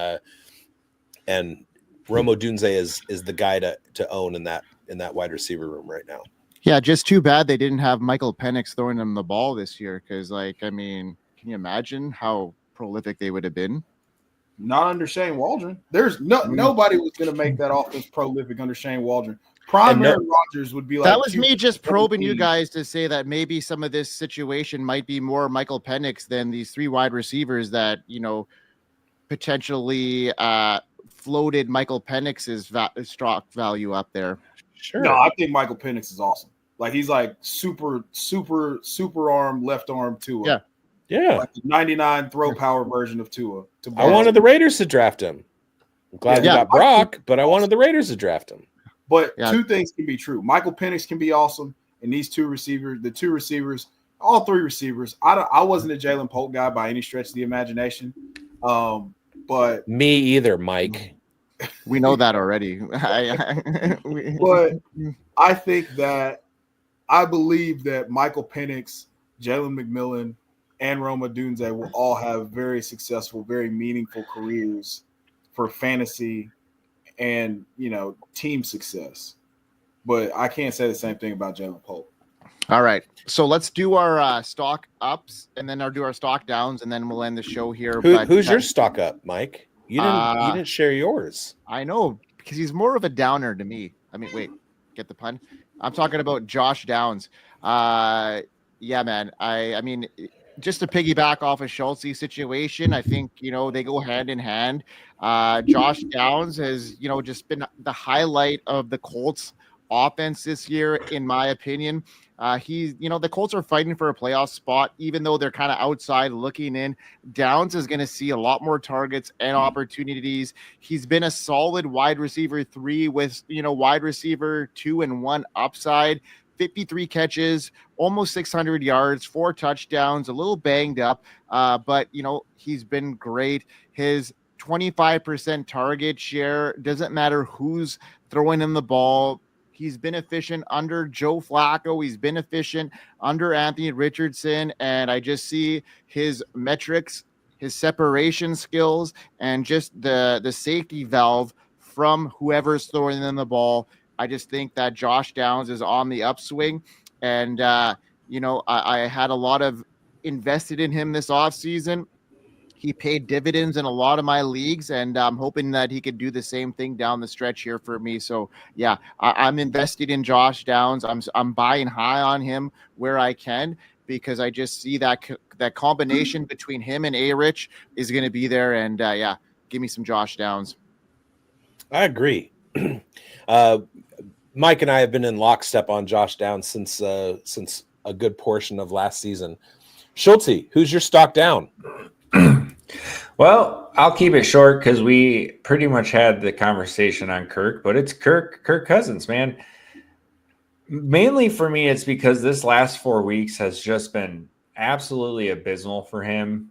Rome Odunze is the guy to own in that wide receiver room right now. Yeah, just too bad they didn't have Michael Penix throwing them the ball this year. Because, like, I mean, can you imagine how prolific they would have been? Not under Shane Waldron. There's nobody was going to make that offense prolific under Shane Waldron. Prime Aaron Rodgers would be like that was me just probing you guys to say that maybe some of this situation might be more Michael Penix than these three wide receivers that potentially floated Michael Penix's stock value up there. Sure. No, I think Michael Penix is awesome. Like he's like super arm, left arm Tua. Yeah. Like the 99 throw power version of Tua. I wanted the Raiders to draft him. I'm glad we got Brock, but I wanted the Raiders to draft him. But two things can be true. Michael Penix can be awesome, and these all three receivers. I wasn't a Jalen Polk guy by any stretch of the imagination. But me either, Mike. We know that already. But I believe that Michael Penix, Jalen McMillan, and Rome Odunze will all have very successful, very meaningful careers for fantasy and team success. But I can't say the same thing about Jalen Polk. All right, so let's do our stock ups and then do our stock downs, and then we'll end the show here. Who's your stock up, Mike? You didn't share yours. I know, because he's more of a downer to me. I mean, wait, get the pun? I'm talking about Josh Downs. Yeah, man. I mean, just to piggyback off of Schultzy's situation, I think, they go hand in hand. Josh Downs has, just been the highlight of the Colts offense this year, in my opinion. The Colts are fighting for a playoff spot, even though they're kind of outside looking in. Downs is going to see a lot more targets and opportunities. He's been a solid wide receiver 3 with, wide receiver 2 and 1 upside. 53 catches, almost 600 yards, 4 touchdowns, a little banged up, but he's been great. His 25% target share, doesn't matter who's throwing him the ball. He's been efficient under Joe Flacco. He's been efficient under Anthony Richardson. And I just see his metrics, his separation skills, and just the safety valve from whoever's throwing them the ball. I just think that Josh Downs is on the upswing. And, I had a lot of invested in him this offseason. He paid dividends in a lot of my leagues, and I'm hoping that he could do the same thing down the stretch here for me. So, yeah, I'm invested in Josh Downs. I'm buying high on him where I can, because I just see that combination between him and A-Rich is going to be there. And, give me some Josh Downs. I agree. Mike and I have been in lockstep on Josh Downs since a good portion of last season. Schultzy, who's your stock down? Well, I'll keep it short because we pretty much had the conversation on Kirk, but it's Kirk Cousins, man. Mainly for me, it's because this last 4 weeks has just been absolutely abysmal for him.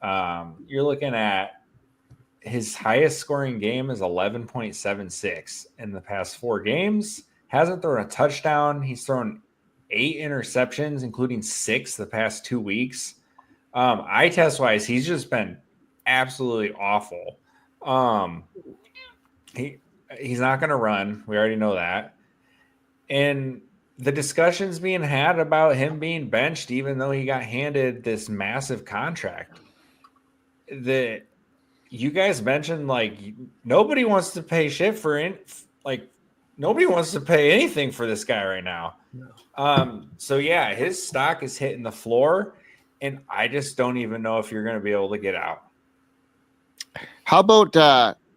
You're looking at his highest scoring game is 11.76 in the past 4 games. Hasn't thrown a touchdown. He's thrown 8 interceptions, including 6 the past 2 weeks. Eye test wise, he's just been absolutely awful. He's not going to run. We already know that. And the discussions being had about him being benched, even though he got handed this massive contract, that you guys mentioned, like, nobody wants to pay shit for it. Like, nobody wants to pay anything for this guy right now. No. So yeah, his stock is hitting the floor. And I just don't even know if you're going to be able to get out. How about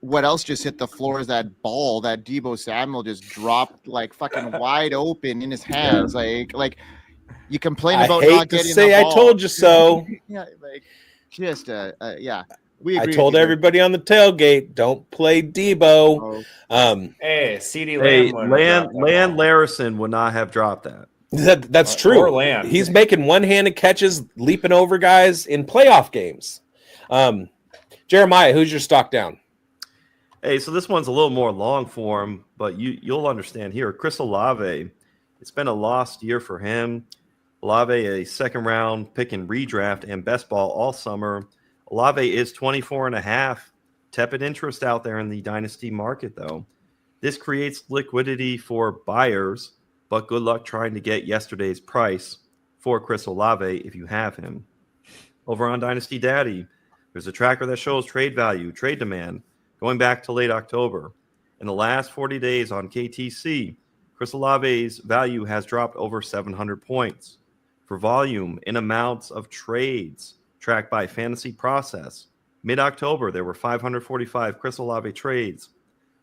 what else just hit the floor is that ball that Deebo Samuel just dropped like fucking wide open in his hands. Like you complain about not getting the ball. I told you so. Yeah, like just yeah. We agree. I told everybody on the tailgate, don't play Deebo. Hey, CD Lamb Larison would not have dropped that. That's true. Or land. He's making one-handed catches, leaping over guys in playoff games. Jeremiah, who's your stock down? Hey, so this one's a little more long form, but you'll understand here. Chris Olave, it's been a lost year for him. Olave, a second-round pick in redraft and best ball all summer. Olave is 24.5. Tepid interest out there in the dynasty market, though. This creates liquidity for buyers, but good luck trying to get yesterday's price for Chris Olave if you have him. Over on Dynasty Daddy, there's a tracker that shows trade value, trade demand, going back to late October. In the last 40 days on KTC, Chris Olave's value has dropped over 700 points. For volume in amounts of trades tracked by Fantasy Process, mid-October, there were 545 Chris Olave trades.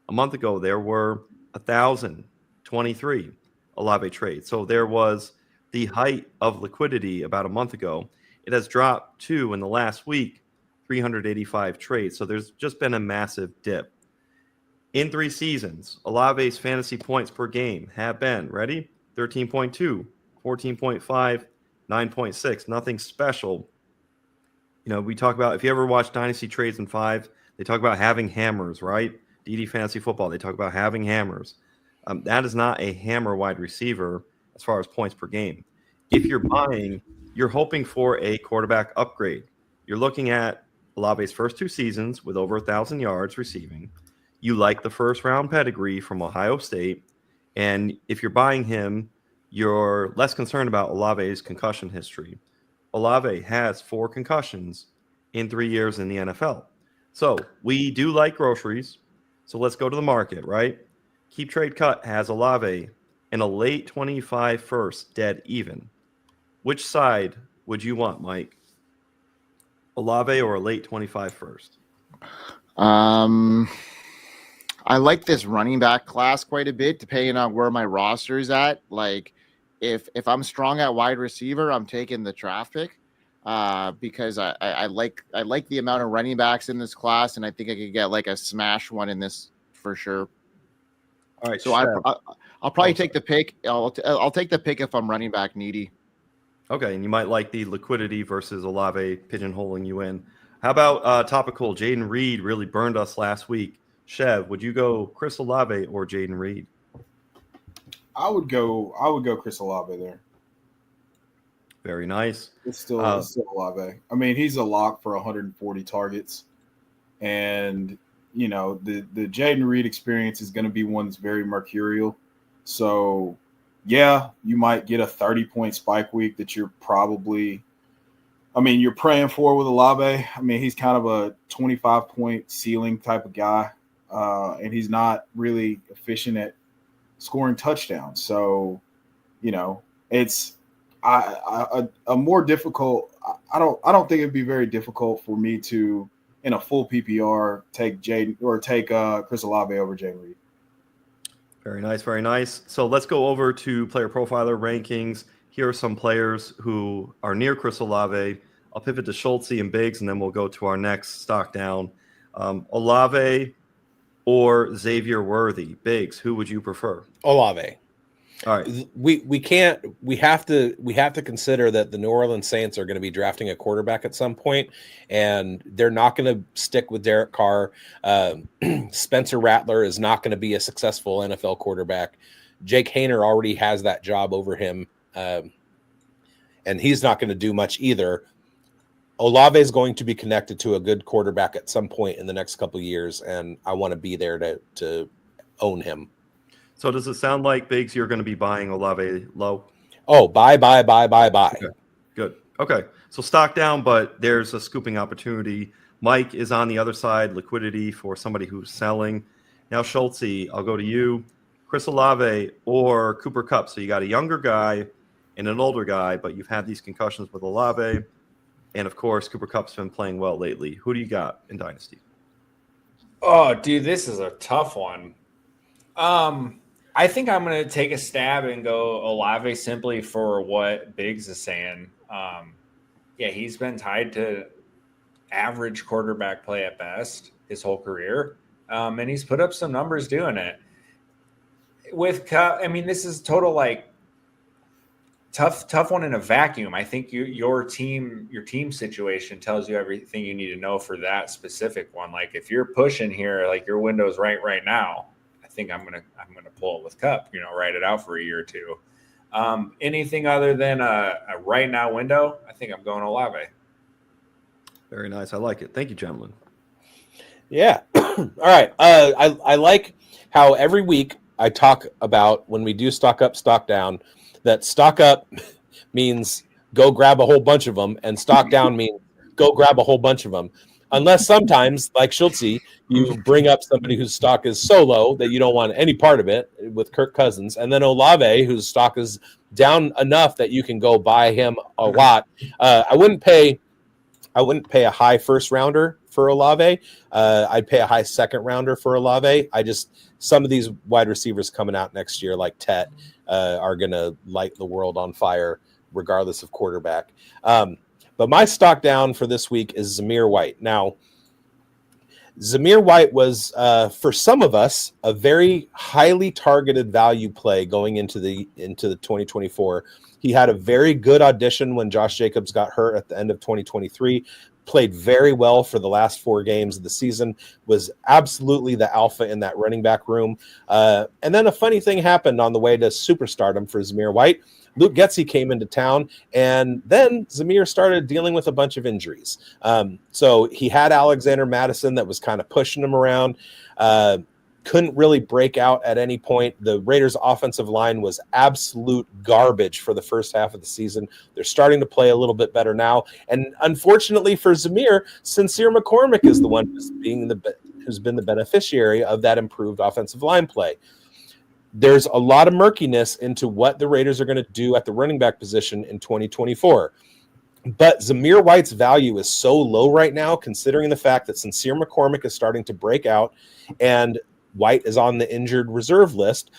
A month ago, there were 1,023 Olave trades. So there was the height of liquidity about a month ago. It has dropped to, in the last week, 385 trades. So there's just been a massive dip. In 3 seasons, Olave's fantasy points per game have been, ready? 13.2, 14.5, 9.6. Nothing special. You know, we talk about, if you ever watch Dynasty Trades in 5, they talk about having hammers, right? DD Fantasy Football, they talk about having hammers. That is not a hammer wide receiver as far as points per game. If you're buying, you're hoping for a quarterback upgrade. You're looking at Olave's first 2 seasons with over 1,000 yards receiving. You like the first-round pedigree from Ohio State. And if you're buying him, you're less concerned about Olave's concussion history. Olave has 4 concussions in 3 years in the NFL. So we do like groceries. So let's go to the market, right? Keep Trade Cut has Olave in a late 25 first, dead even. Which side would you want, Mike? Olave or a late 25 first? I like this running back class quite a bit, depending on where my roster is at. Like, if I'm strong at wide receiver, I'm taking the draft pick because I like the amount of running backs in this class, and I think I could get like a smash one in this for sure. All right, so I'll probably take the pick. I'll take the pick if I'm running back needy. Okay, and you might like the liquidity versus Olave pigeonholing you in. How about topical? Jaden Reed really burned us last week. Chev, would you go Chris Olave or Jaden Reed? I would go Chris Olave there. Very nice. It's still Olave. I mean, he's a lock for 140 targets, and you know the Jaden Reed experience is going to be one that's very mercurial. So, yeah, you might get a 30-point spike week that you're probably. I mean, you're praying for with Olave. I mean, he's kind of a 25-point ceiling type of guy, and he's not really efficient at scoring touchdowns. So, you know, it's a more difficult. I don't think it'd be very difficult for me to, in a full PPR, take Chris Olave over Jaden Reed. Very nice, very nice. So let's go over to player profiler rankings. Here are some players who are near Chris Olave. I'll pivot to Schultzy and bigz, and then we'll go to our next stock down. Olave or Xavier Worthy? bigz, who would you prefer? Olave. All right. We have to consider that the New Orleans Saints are going to be drafting a quarterback at some point, and they're not going to stick with Derek Carr. Spencer Rattler is not going to be a successful NFL quarterback. Jake Haener already has that job over him, and he's not going to do much either. Olave is going to be connected to a good quarterback at some point in the next couple of years, and I want to be there to own him. So does it sound like, bigz, you're going to be buying Olave low? Oh, buy. Okay. Good. Okay. So stock down, but there's a scooping opportunity. Mike is on the other side, liquidity for somebody who's selling. Now, Schultzy, I'll go to you. Chris Olave or Cooper Kupp. So you got a younger guy and an older guy, but you've had these concussions with Olave. And, of course, Cooper Kupp's been playing well lately. Who do you got in Dynasty? Oh, dude, this is a tough one. I think I'm going to take a stab and go Olave simply for what bigz is saying. Yeah, he's been tied to average quarterback play at best his whole career, and he's put up some numbers doing it. With Kupp, I mean, this is total like tough one in a vacuum. I think your team situation tells you everything you need to know for that specific one. Like if you're pushing here, like your window's right now, I think I'm gonna pull it with Cup. Write it out for a year or two. Anything other than a right now window, I think I'm going Olave. Very nice. I like it. Thank you, gentlemen. Yeah. All right. I like how every week I talk about when we do stock up, stock down, that stock up means go grab a whole bunch of them, and stock down means go grab a whole bunch of them. Unless sometimes, like Schultzy, you bring up somebody whose stock is so low that you don't want any part of it with Kirk Cousins, and then Olave, whose stock is down enough that you can go buy him a lot. I wouldn't pay a high first rounder for Olave. I'd pay a high second rounder for Olave. Some of these wide receivers coming out next year, like Tet, are going to light the world on fire, regardless of quarterback. But my stock down for this week is Zamir White. Now, Zamir White was, for some of us, a very highly targeted value play going into the 2024. He had a very good audition when Josh Jacobs got hurt at the end of 2023, played very well for the last 4 games of the season, was absolutely the alpha in that running back room. And then a funny thing happened on the way to superstardom for Zamir White. Luke Getsy came into town, and then Zamir started dealing with a bunch of injuries. So he had Alexander Madison that was kind of pushing him around. Couldn't really break out at any point. The Raiders' offensive line was absolute garbage for the first half of the season. They're starting to play a little bit better now. And unfortunately for Zamir, Sincere McCormick is the one who's been the beneficiary of that improved offensive line play. There's a lot of murkiness into what the Raiders are going to do at the running back position in 2024. But Zamir White's value is so low right now, considering the fact that Sincere McCormick is starting to break out and White is on the injured reserve list.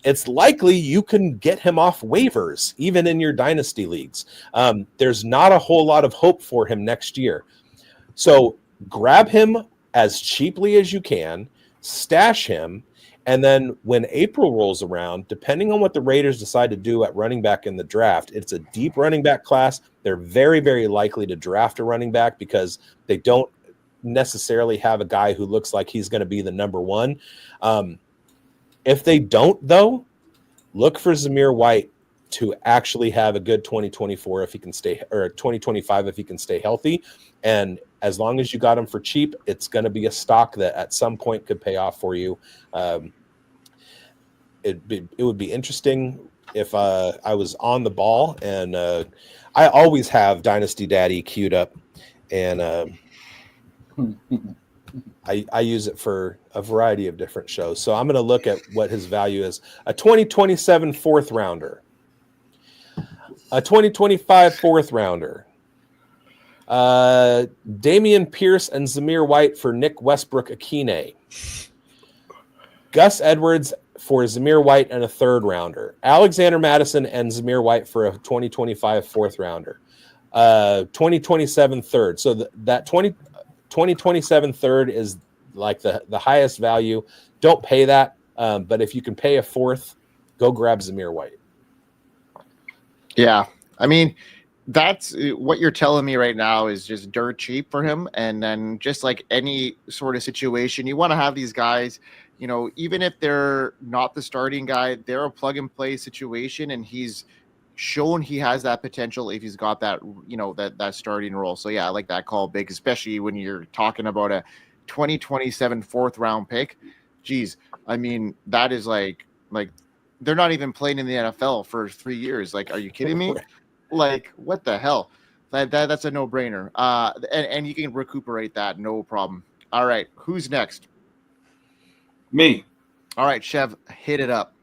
It's likely you can get him off waivers, even in your dynasty leagues. There's not a whole lot of hope for him next year. So grab him as cheaply as you can, stash him, and then when April rolls around, depending on what the Raiders decide to do at running back in the draft, it's a deep running back class. They're very, very likely to draft a running back because they don't necessarily have a guy who looks like he's going to be the number one. If they don't, though, look for Zamir White to actually have a good 2024 if he can stay, or 2025 if he can stay healthy. And as long as you got him for cheap, it's going to be a stock that at some point could pay off for you. It would be interesting if I was on the ball, and I always have Dynasty Daddy queued up, and I use it for a variety of different shows. So I'm going to look at what his value is. A 2027 fourth rounder, a 2025 fourth rounder, Damian Pierce and Zamir White for Nick Westbrook-Akine, Gus Edwards for Zamir White and a third rounder, Alexander Madison and Zamir White for a 2025 fourth rounder, 2027 third. So that 2027 third is like the highest value. Don't pay that. But if you can pay a fourth, go grab Zamir White. Yeah. I mean, that's what you're telling me right now is just dirt cheap for him. And then just like any sort of situation, you want to have these guys, you know, even if they're not the starting guy, they're a plug and play situation. And he's shown he has that potential if he's got that, you know, that starting role. So yeah, I like that call, big, especially when you're talking about a 2027 fourth round pick. Geez, I mean, that is like they're not even playing in the NFL for 3 years. Like, are you kidding me? Like, what the hell? That's a no brainer. And you can recuperate that, no problem. All right, who's next? Me. All right, Chev, hit it up.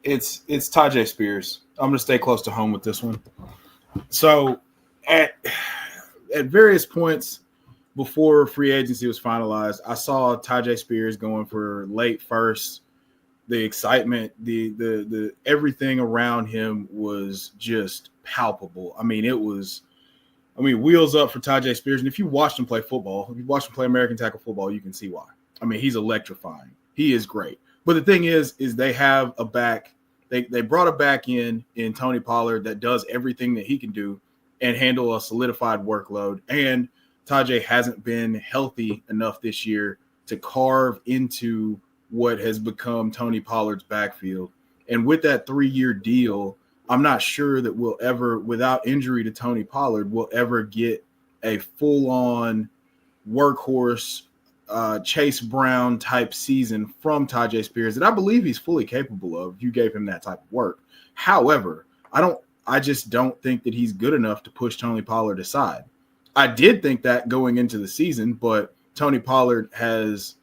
It's Tajay Spears. I'm going to stay close to home with this one. So at various points before free agency was finalized, I saw Tajay Spears going for late first. The excitement, the everything around him was just palpable. I mean, wheels up for Tajay Spears. And if you watched him play football, if you watched him play American tackle football, you can see why. I mean, he's electrifying. He is great. But the thing is they have a back they brought a back in Tony Pollard that does everything that he can do and handle a solidified workload. And Tajay hasn't been healthy enough this year to carve into what has become Tony Pollard's backfield. And with that 3-year deal, I'm not sure that we'll ever, without injury to Tony Pollard, we'll ever get a full-on workhorse Chase Brown type season from Tajay Spears that I believe he's fully capable of if you gave him that type of work. However, I just don't think that he's good enough to push Tony Pollard aside. I did think that going into the season, but Tony Pollard has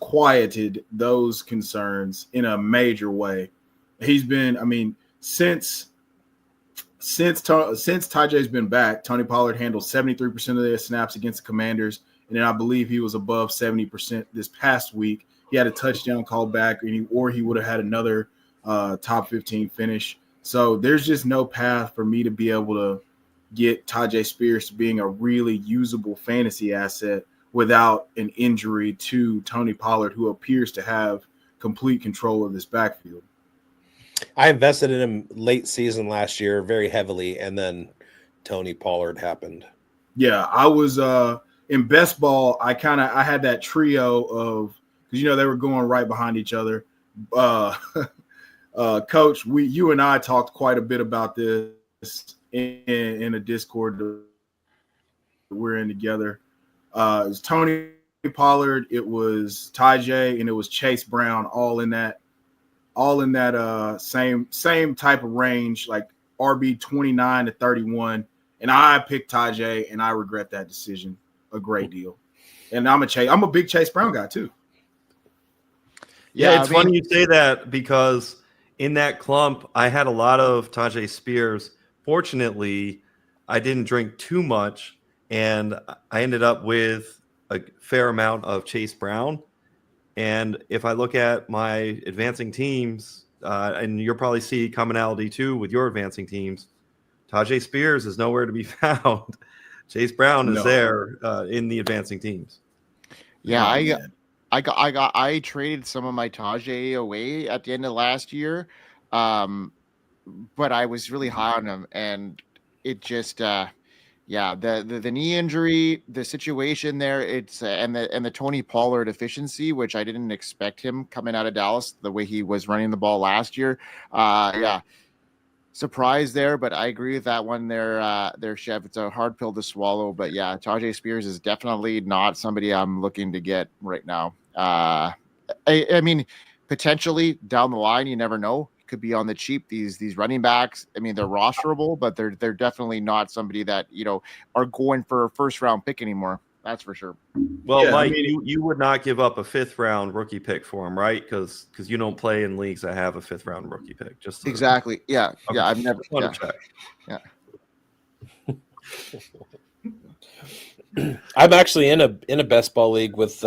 quieted those concerns in a major way. He's been, I mean, since Tajay's been back, Tony Pollard handled 73% of their snaps against the Commanders, and then I believe he was above 70% this past week. He had a touchdown called back, or he would have had another top 15 finish. So there's just no path for me to be able to get Tajay Spears to being a really usable fantasy asset without an injury to Tony Pollard, who appears to have complete control of this backfield. I invested in him late season last year very heavily, and then Tony Pollard happened. Yeah, I was in best ball. I had that trio of, because they were going right behind each other. Coach, you and I talked quite a bit about this in a Discord that we're in together. It was Tony Pollard, it was Tajay, and it was Chase Brown, all in that same type of range, like RB 29 to 31. And I picked Tajay, and I regret that decision a great deal. And I'm a big Chase Brown guy too. Yeah, it's funny you say that, because in that clump, I had a lot of Tajay Spears. Fortunately, I didn't drink too much, and I ended up with a fair amount of Chase Brown. And if I look at my advancing teams, and you'll probably see commonality too with your advancing teams, Tajay Spears is nowhere to be found. Chase Brown is there in the advancing teams. Yeah, I traded some of my Tajay away at the end of last year, but I was really high on him, and it just the knee injury, the situation there, it's and the Tony Pollard efficiency, which I didn't expect him coming out of Dallas the way he was running the ball last year. Surprise there, but I agree with that one there, Chev. It's a hard pill to swallow, but yeah, Tajay Spears is definitely not somebody I'm looking to get right now. I mean, potentially down the line, you never know. Could be on the cheap. These running backs, I mean, they're rosterable, but they're definitely not somebody that are going for a first round pick anymore. That's for sure. Well, yeah, Mike, you would not give up a 5th round rookie pick for him, right? Because you don't play in leagues that have a 5th round rookie pick. Exactly. Yeah. Okay. Yeah. I've never. Yeah. I'm actually in a best ball league with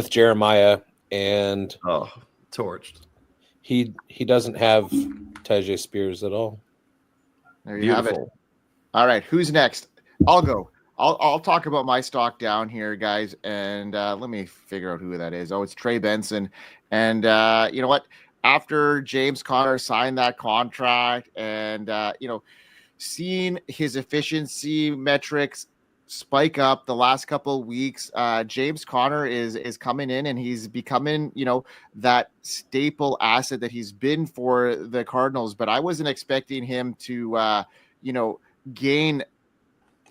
Jeremiah, and torched. He doesn't have Tajay Spears at all. There you have it. All right, who's next? I'll go. I'll talk about my stock down here, guys, and let me figure out who that is. Oh, it's Trey Benson. And you know what? After James Conner signed that contract, and seeing his efficiency metrics spike up the last couple of weeks, James Conner is coming in, and he's becoming that staple asset that he's been for the Cardinals. But I wasn't expecting him to gain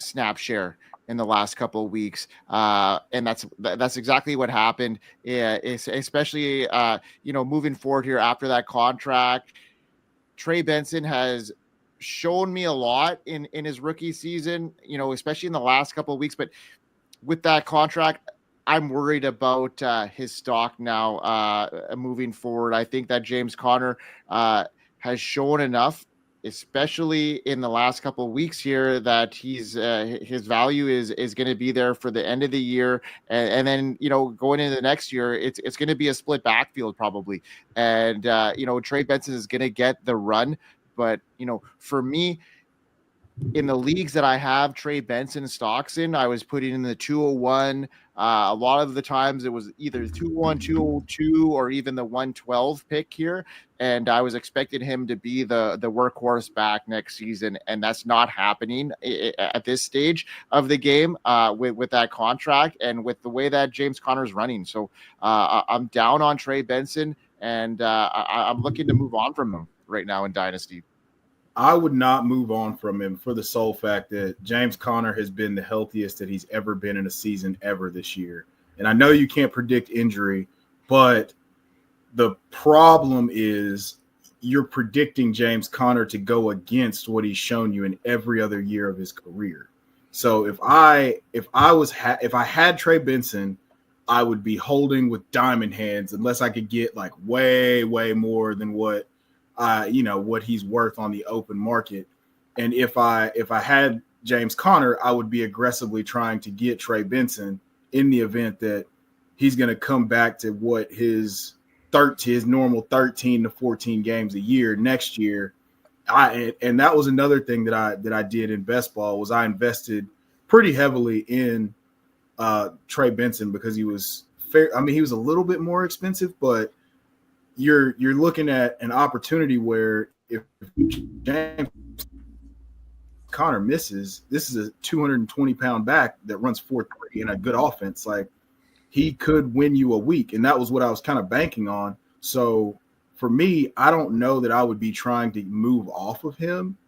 snap share in the last couple of weeks, and that's exactly what happened. Yeah, especially moving forward here after that contract. Trey Benson has shown me a lot in his rookie season, especially in the last couple of weeks. But with that contract, I'm worried about his stock now moving forward. I think that James Conner has shown enough, especially in the last couple of weeks here, that he's his value is going to be there for the end of the year, and then going into the next year, it's going to be a split backfield probably, and Trey Benson is going to get the run. But for me, in the leagues that I have Trey Benson stocks in, I was putting in the 201. A lot of the times it was either 201, 202, or even the 112 pick here. And I was expecting him to be the workhorse back next season. And that's not happening at this stage of the game with that contract and with the way that James Conner's running. So I'm down on Trey Benson, and I'm looking to move on from him right now in Dynasty. I would not move on from him for the sole fact that James Conner has been the healthiest that he's ever been in a season ever this year. And I know you can't predict injury, but the problem is you're predicting James Conner to go against what he's shown you in every other year of his career. So if I had Trey Benson, I would be holding with diamond hands unless I could get like way more than what he's worth on the open market. And if I had James Conner, I would be aggressively trying to get Trey Benson in the event that he's going to come back to what his normal 13 to 14 games a year next year. And that was another thing that I did in best ball was I invested pretty heavily in Trey Benson because he was fair. I mean, he was a little bit more expensive, but you're looking at an opportunity where if James Conner misses, this is a 220-pound back that runs 4.30 in a good offense. Like he could win you a week, and that was what I was kind of banking on. So for me, I don't know that I would be trying to move off of him,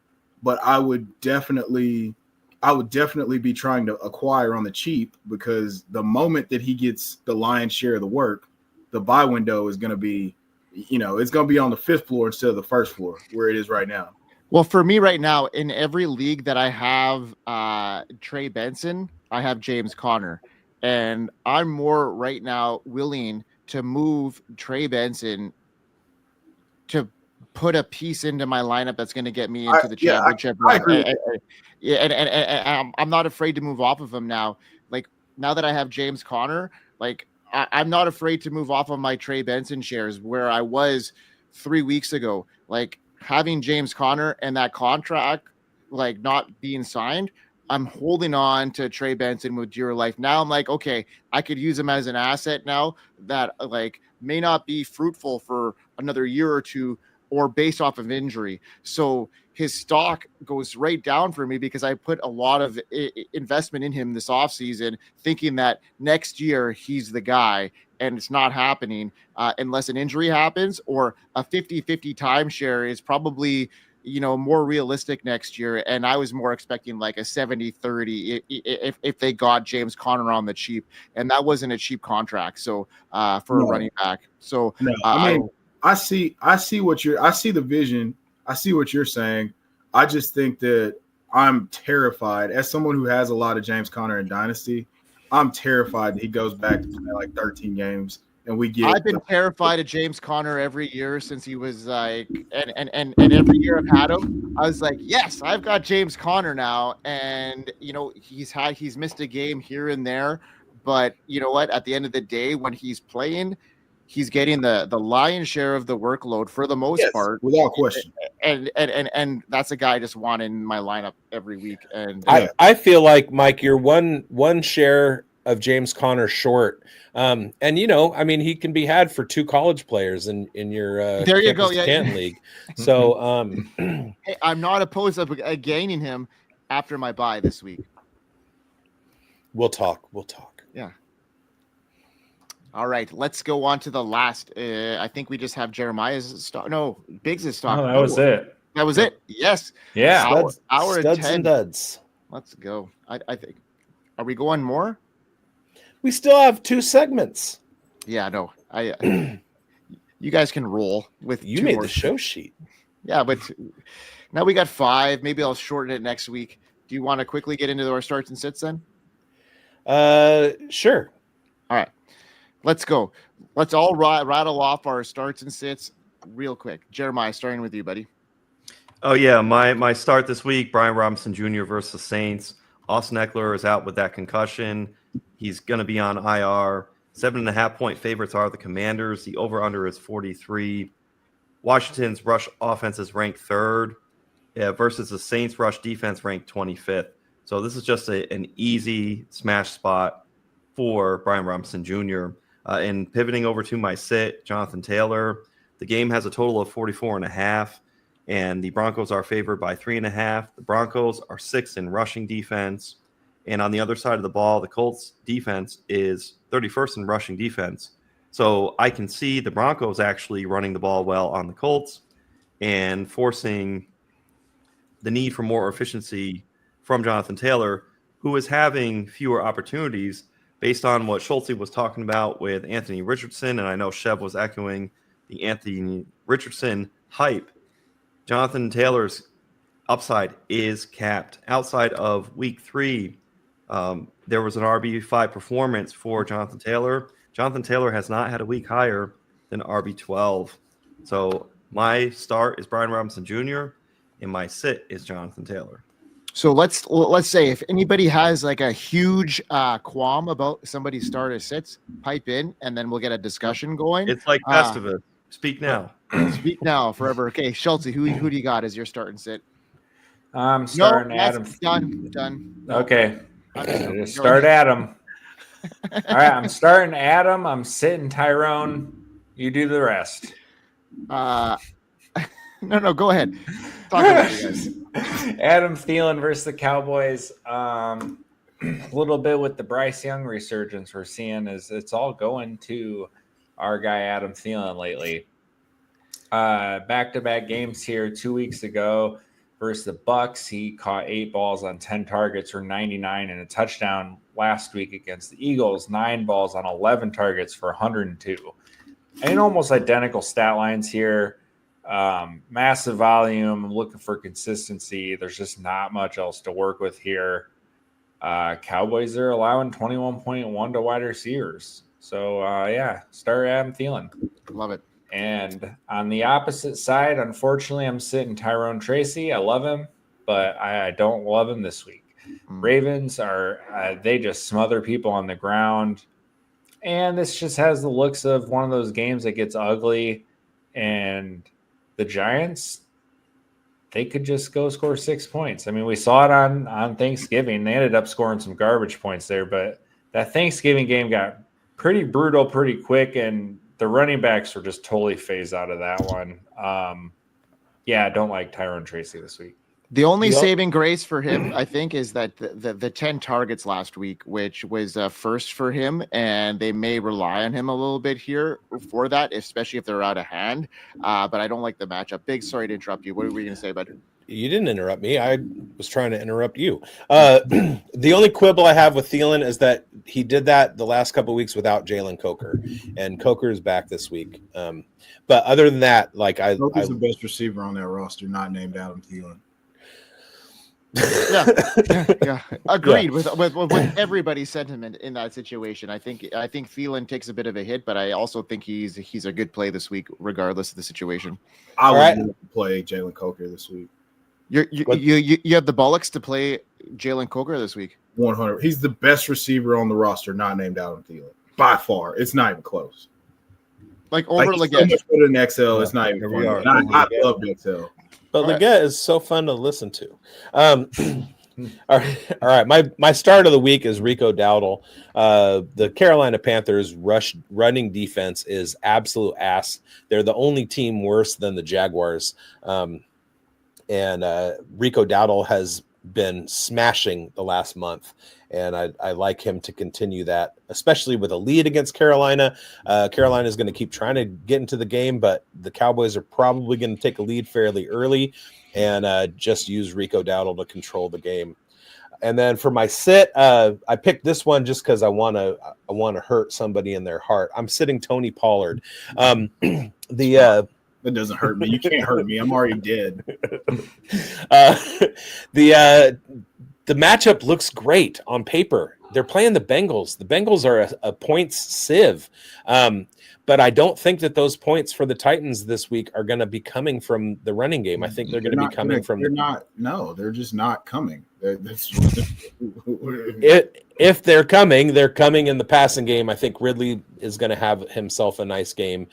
but I would definitely be trying to acquire on the cheap because the moment that he gets the lion's share of the work, the buy window is going to be, it's going to be on the 5th floor instead of the 1st floor where it is right now. Well, for me right now, in every league that I have Trey Benson, I have James Conner. And I'm more right now willing to move Trey Benson to put a piece into my lineup that's going to get me into the championship. I agree. And I'm not afraid to move off of him now. Like now that I have James Conner, like I'm not afraid to move off of my Trey Benson shares where I was 3 weeks ago. Like having James Conner and that contract, like not being signed, I'm holding on to Trey Benson with dear life. Now I'm like, okay, I could use him as an asset now that like may not be fruitful for another year or two or based off of injury. So his stock goes right down for me because I put a lot of investment in him this offseason thinking that next year he's the guy, and it's not happening unless an injury happens or a 50-50 timeshare is probably, more realistic next year. And I was more expecting like a 70-30 if they got James Conner on the cheap, and that wasn't a cheap contract. So for a running back. So I see the vision. I see what you're saying. I just think that I'm terrified as someone who has a lot of James Conner in Dynasty. I'm terrified that he goes back to play like 13 games and we get. I've been terrified of James Conner every year since he was like, and every year I've had him, I was like, yes, I've got James Conner now, and he's missed a game here and there, but you know what? At the end of the day, when he's playing, he's getting the lion's share of the workload for the most part, without question. And that's a guy I just want in my lineup every week. And I feel like, Mike, you're one share of James Conner short. And he can be had for 2 college players in your there you go, Canton league. So hey, I'm not opposed to gaining him after my bye this week. We'll talk. Yeah. All right, let's go on to the last. I think we just have Jeremiah's stock. No, bigz' stock. No, that was it. That was it. Yes. Yeah. Hour Studs 10. and duds. Let's go. I think. Are we going more? We still have 2 segments. Yeah, no. You guys can roll with You 2 made more the show sheet. Yeah, but now we got 5. Maybe I'll shorten it next week. Do you want to quickly get into our starts and sits then? Sure. All right. Let's go. Let's all rattle off our starts and sits real quick. Jeremiah, starting with you, buddy. Oh, yeah. My start this week, Brian Robinson Jr. versus Saints. Austin Eckler is out with that concussion. He's going to be on IR. 7.5-point favorites are the Commanders. The over-under is 43. Washington's rush offense is ranked 3rd. versus the Saints rush defense ranked 25th. So this is just an easy smash spot for Brian Robinson Jr. And pivoting over to my sit, Jonathan Taylor. The game has a total of 44.5, and the Broncos are favored by 3.5. The Broncos are 6th in rushing defense. And on the other side of the ball, the Colts defense is 31st in rushing defense. So I can see the Broncos actually running the ball well on the Colts and forcing the need for more efficiency from Jonathan Taylor, who is having fewer opportunities based on what Schultzy was talking about with Anthony Richardson. And I know Chev was echoing the Anthony Richardson hype. Jonathan Taylor's upside is capped. Outside of week 3, there was an RB5 performance for Jonathan Taylor. Jonathan Taylor has not had a week higher than RB12. So my start is Brian Robinson Jr., and my sit is Jonathan Taylor. So let's say if anybody has like a huge qualm about somebody's start or sits, pipe in, and then we'll get a discussion going. It's like Festivus. Speak now. Speak now, forever. Okay, Schultzy, who do you got as your start and sit? I'm starting Adam. Done. Okay. Just start Adam. All right, I'm starting Adam. I'm sitting Tyrone. You do the rest. No, go ahead. Talk about you guys. Adam Thielen versus the Cowboys. A little bit with the Bryce Young resurgence we're seeing is it's all going to our guy Adam Thielen lately. Back-to-back games here 2 weeks ago versus the Bucks. He caught 8 balls on 10 targets for 99 and a touchdown. Last week against the Eagles, 9 balls on 11 targets for 102. And almost identical stat lines here. Massive volume. I'm looking for consistency. There's just not much else to work with here. Cowboys are allowing 21.1 to wide receivers. So, start Adam Thielen. Love it. And on the opposite side, unfortunately, I'm sitting Tyrone Tracy. I love him, but I don't love him this week. Ravens are they just smother people on the ground. And this just has the looks of one of those games that gets ugly. And the Giants, they could just go score 6 points. I mean, we saw it on Thanksgiving. They ended up scoring some garbage points there, but that Thanksgiving game got pretty brutal pretty quick, and the running backs were just totally phased out of that one. I don't like Tyrone Tracy this week. The only saving grace for him, I think, is that the 10 targets last week, which was a first for him, and they may rely on him a little bit here for that, especially if they're out of hand. But I don't like the matchup. Big, sorry to interrupt you. What were you going to say, bud? You didn't interrupt me. I was trying to interrupt you. The only quibble I have with Thielen is that he did that the last couple of weeks without Jalen Coker, and Coker is back this week. But other than that, Coker's the best receiver on that roster, not named Adam Thielen. Yeah. Agreed with everybody's sentiment in that situation. I think Thielen takes a bit of a hit, but I also think he's a good play this week, regardless of the situation. I would play Jalen Coker this week. You have the bollocks to play Jalen Coker this week. 100. He's the best receiver on the roster, not named Adam Thielen by far. It's not even close. So much better than XL. It's not even funny. I love XL. But Leggett is so fun to listen to. All right. My start of the week is Rico Dowdle. The Carolina Panthers running defense is absolute ass. They're the only team worse than the Jaguars. And Rico Dowdle has been smashing the last month. And I like him to continue that, especially with a lead against Carolina. Carolina is going to keep trying to get into the game, but the Cowboys are probably going to take a lead fairly early and just use Rico Dowdle to control the game. And then for my sit, I picked this one just because I want to hurt somebody in their heart. I'm sitting Tony Pollard. That doesn't hurt me. You can't hurt me. I'm already dead. The matchup looks great on paper. They're playing the Bengals. The Bengals are a points sieve. But I don't think that those points for the Titans this week are going to be coming from the running game. I think they're going to be coming from. They're just not coming. If they're coming in the passing game. I think Ridley is going to have himself a nice game.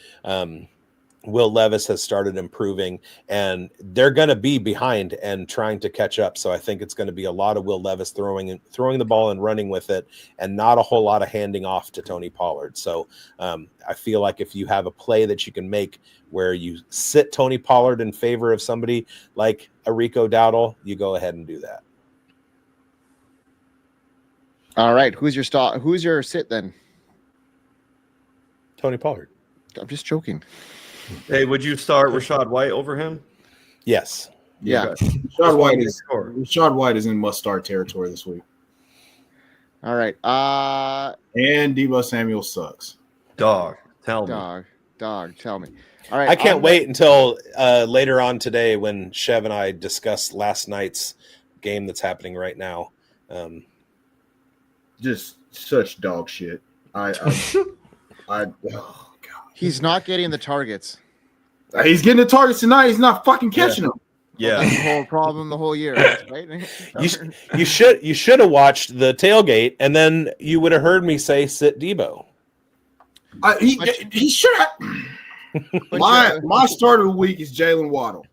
Will Levis has started improving, and they're going to be behind and trying to catch up. So I think it's going to be a lot of Will Levis throwing the ball and running with it, and not a whole lot of handing off to Tony Pollard. So I feel like if you have a play that you can make where you sit Tony Pollard in favor of somebody like a Rico Dowdle, you go ahead and do that. All right, who's your sit then? Tony Pollard. I'm just joking. Hey, would you start Rachaad White over him? Yes. Yeah. Rachaad White is in must-start territory this week. All right. And Deebo Samuel sucks. Dog, tell me. Dog, tell me. All right. I can't wait until later on today when Chev and I discuss last night's game that's happening right now. Just such dog shit. Oh God. He's not getting the targets. He's getting the targets tonight. He's not fucking catching them. Yeah, That's the whole problem the whole year, right? You should have watched the tailgate, and then you would have heard me say sit Debo. He should have. My start of the week is Jalen Waddle.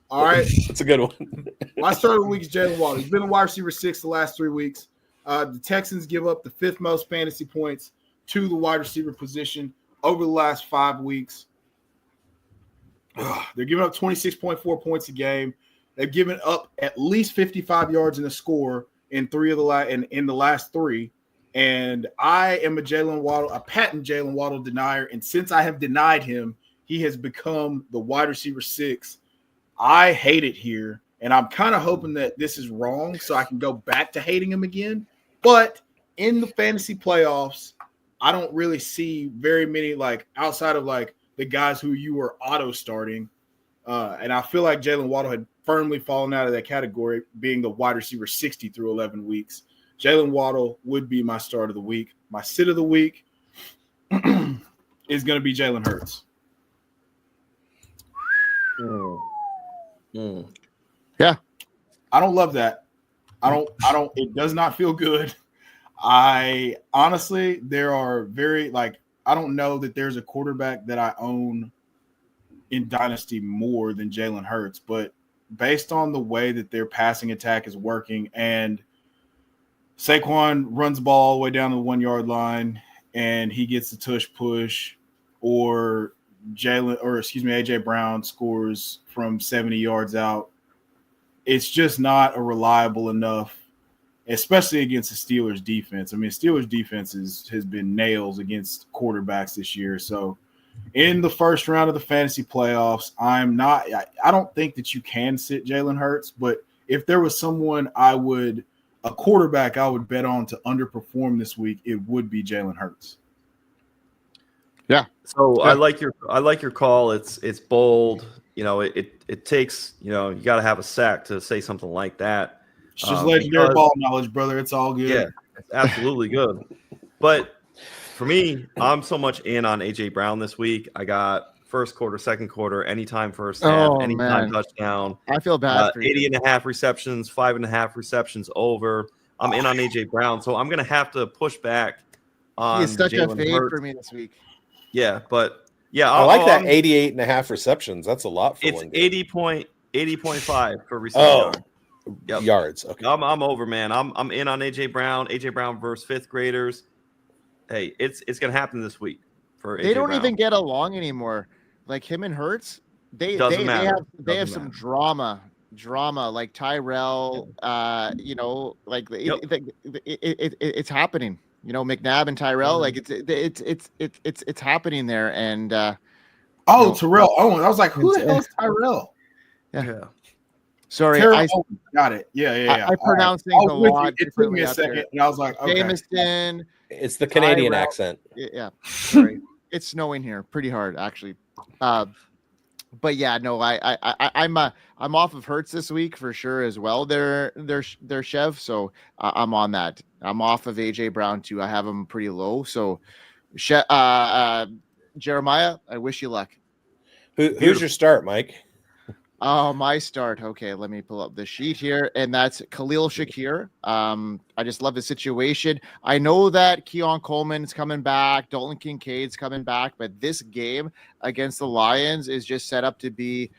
All right, that's a good one. My start of the week is Jalen Waddle. He's been a wide receiver 6 the last 3 weeks. The Texans give up the 5th most fantasy points to the wide receiver position over the last 5 weeks. They're giving up 26.4 points a game. They've given up at least 55 yards in a score in in the last 3. And I am a patent Jalen Waddle denier. And since I have denied him, he has become the wide receiver 6. I hate it here. And I'm kind of hoping that this is wrong so I can go back to hating him again. But in the fantasy playoffs, I don't really see very many, outside of the guys who you were auto starting. And I feel like Jalen Waddle had firmly fallen out of that category, being the wide receiver 60 through 11 weeks. Jalen Waddle would be my start of the week. My sit of the week is going to be Jalen Hurts. Yeah. I don't love that. It does not feel good. I honestly, there are I don't know that there's a quarterback that I own in Dynasty more than Jalen Hurts, but based on the way that their passing attack is working, and Saquon runs the ball all the way down to the 1-yard line and he gets the tush push, or AJ Brown scores from 70 yards out, it's just not a reliable enough, especially against the Steelers defense. I mean, Steelers defense has been nails against quarterbacks this year. So in the first round of the fantasy playoffs, I don't think that you can sit Jalen Hurts, but if there was someone a quarterback I would bet on to underperform this week, it would be Jalen Hurts. Yeah. So yeah. I like your call. It's bold. It takes, you got to have a sack to say something like that. It's just legendary ball knowledge, brother. It's all good. Yeah, it's absolutely good. But for me, I'm so much in on AJ Brown this week. I got first quarter, second quarter, anytime first half, anytime touchdown. I feel bad for 80.5 receptions, 5.5 receptions over. I'm in on AJ Brown, so I'm gonna have to push back on. He's such Jalen a fade Hurts. for me this week. Yeah, but yeah, I like that 88.5 receptions. That's a lot for one game. 80.5 for receiving yards. Okay, I'm over, man. I'm in on AJ Brown. AJ Brown versus 5th graders. Hey, it's gonna happen this week for AJ They don't Brown. even get along anymore. Like him and Hurts, they have some drama like Tyrell. It's happening. McNabb and Tyrell, it's happening there. And Terrell Owens. I was like, who the hell is Tyrell? Yeah. Sorry, got it. Yeah. I pronounce things a lot. It took me a second, and I was like, okay. Jameson. It's the Canadian Tyrell. accent. Yeah. Sorry. It's snowing here pretty hard, actually. But yeah, no, I'm off of Hurts this week for sure as well. They're Chev, so I'm on that. I'm off of AJ Brown too. I have him pretty low. So, Jeremiah, I wish you luck. Who's your start, Mike? My start. Okay, let me pull up the sheet here, and that's Khalil Shakir. I just love the situation. I know that Keon Coleman's coming back, Dalton Kincaid's coming back, but this game against the Lions is just set up to be,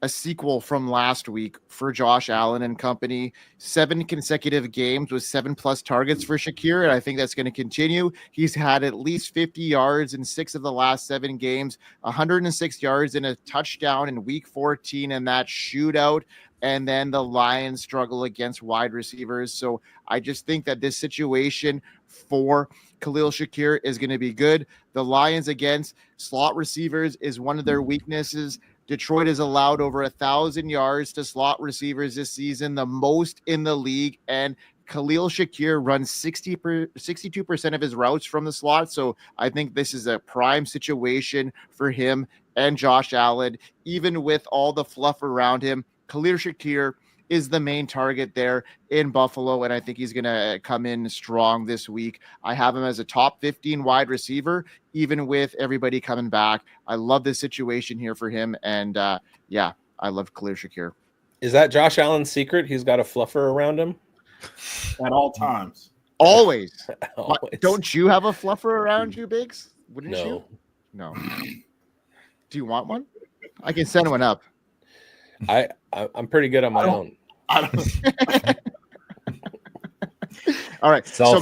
a sequel from last week for Josh Allen and company. 7 consecutive games with 7+ targets for Shakir, and I think that's going to continue. He's had at least 50 yards in 6 of the last 7 games, 106 yards and a touchdown in week 14 in that shootout. And then the Lions struggle against wide receivers. So I just think that this situation for Khalil Shakir is going to be good. The Lions against slot receivers is one of their weaknesses. Detroit has allowed over 1,000 yards to slot receivers this season, the most in the league. And Khalil Shakir runs 62% of his routes from the slot. So I think this is a prime situation for him and Josh Allen. Even with all the fluff around him, Khalil Shakir is the main target there in Buffalo, and I think he's going to come in strong this week. I have him as a top 15 wide receiver, even with everybody coming back. I love this situation here for him, and I love Khalil Shakir. Is that Josh Allen's secret? He's got a fluffer around him at all times. Always. Always. Don't you have a fluffer around you, Biggs? Wouldn't No. you? No. Do you want one? I can send one up. I'm pretty good on my own. I don't. All right. So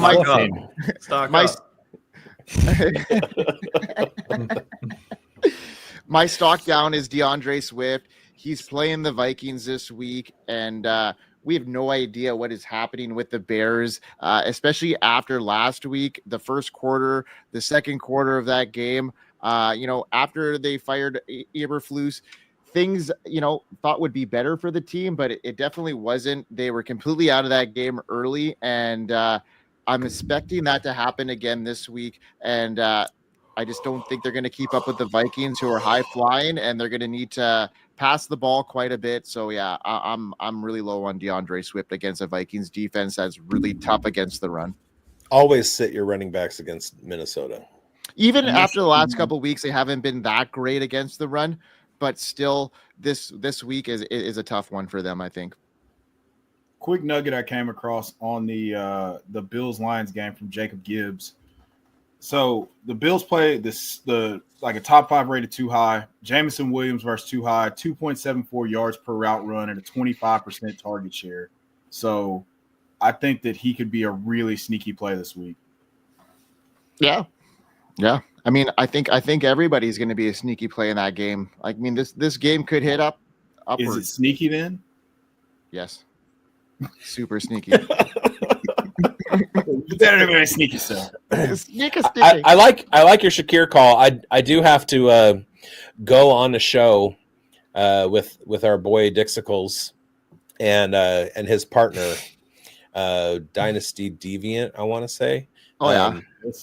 my stock down is DeAndre Swift. He's playing the Vikings this week, and we have no idea what is happening with the Bears, especially after last week, the first quarter, the second quarter of that game. After they fired Eberflus, things, thought would be better for the team, but it definitely wasn't. They were completely out of that game early, and I'm expecting that to happen again this week. And I just don't think they're going to keep up with the Vikings, who are high flying, and they're going to need to pass the ball quite a bit. So yeah, I'm really low on DeAndre Swift against a Vikings defense that's really tough against the run. Always sit your running backs against Minnesota. Even after the last couple of weeks, they haven't been that great against the run. But still, this week is a tough one for them, I think. Quick nugget I came across on the Bills-Lions game from Jacob Gibbs. So the Bills play a top 5 rated too high. Jamison Williams versus too high, 2.74 yards per route run and a 25% target share. So I think that he could be a really sneaky play this week. Yeah. I mean, I think everybody's going to be a sneaky play in that game. I mean, this game could hit upward. Is it sneaky then? Yes. Super sneaky. Very sneaky stuff. I like your Shakir call. I do have to go on a show with our boy Dixicles and his partner, Dynasty Deviant, I want to say. Oh yeah.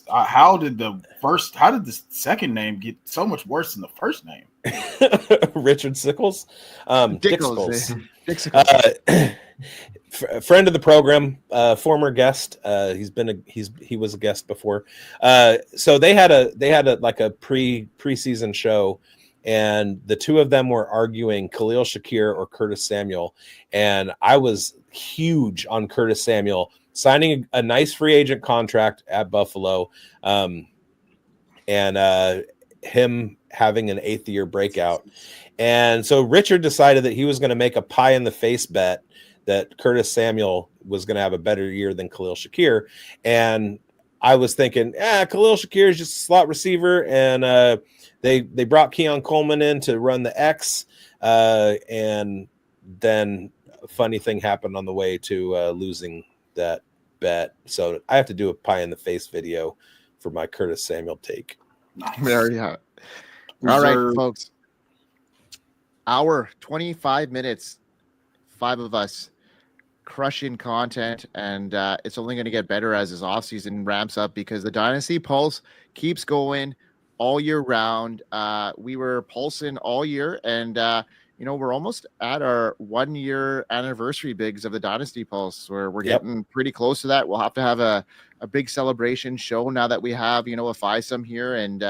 How did the second name get so much worse than the first name? Richard Sickles, Dixicles. Friend of the program, former guest. He was a guest before. So they had a preseason show, and the two of them were arguing Khalil Shakir or Curtis Samuel, and I was huge on Curtis Samuel signing a nice free agent contract at Buffalo, and him having an 8th year breakout. And so Richard decided that he was going to make a pie in the face bet that Curtis Samuel was going to have a better year than Khalil Shakir. And I was thinking, Khalil Shakir is just a slot receiver. And they brought Keon Coleman in to run the X. And then a funny thing happened on the way to losing that bet. So I have to do a pie in the face video for my Curtis Samuel take. There you have it. All right, folks. Hour 25 minutes, 5 of us crushing content, and it's only going to get better as this offseason ramps up because the Dynasty Pulse keeps going all year round. We were pulsing all year, and we're almost at our 1-year anniversary bigs of the Dynasty Pulse, where we're getting pretty close to that. We'll have to have a big celebration show now that we have, a FISOM here, and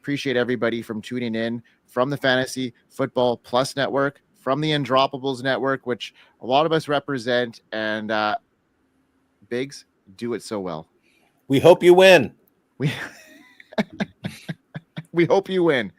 appreciate everybody from tuning in from the Fantasy Football Plus Network, from the Undroppables Network, which a lot of us represent, and bigz do it so well. We hope you win. We hope you win.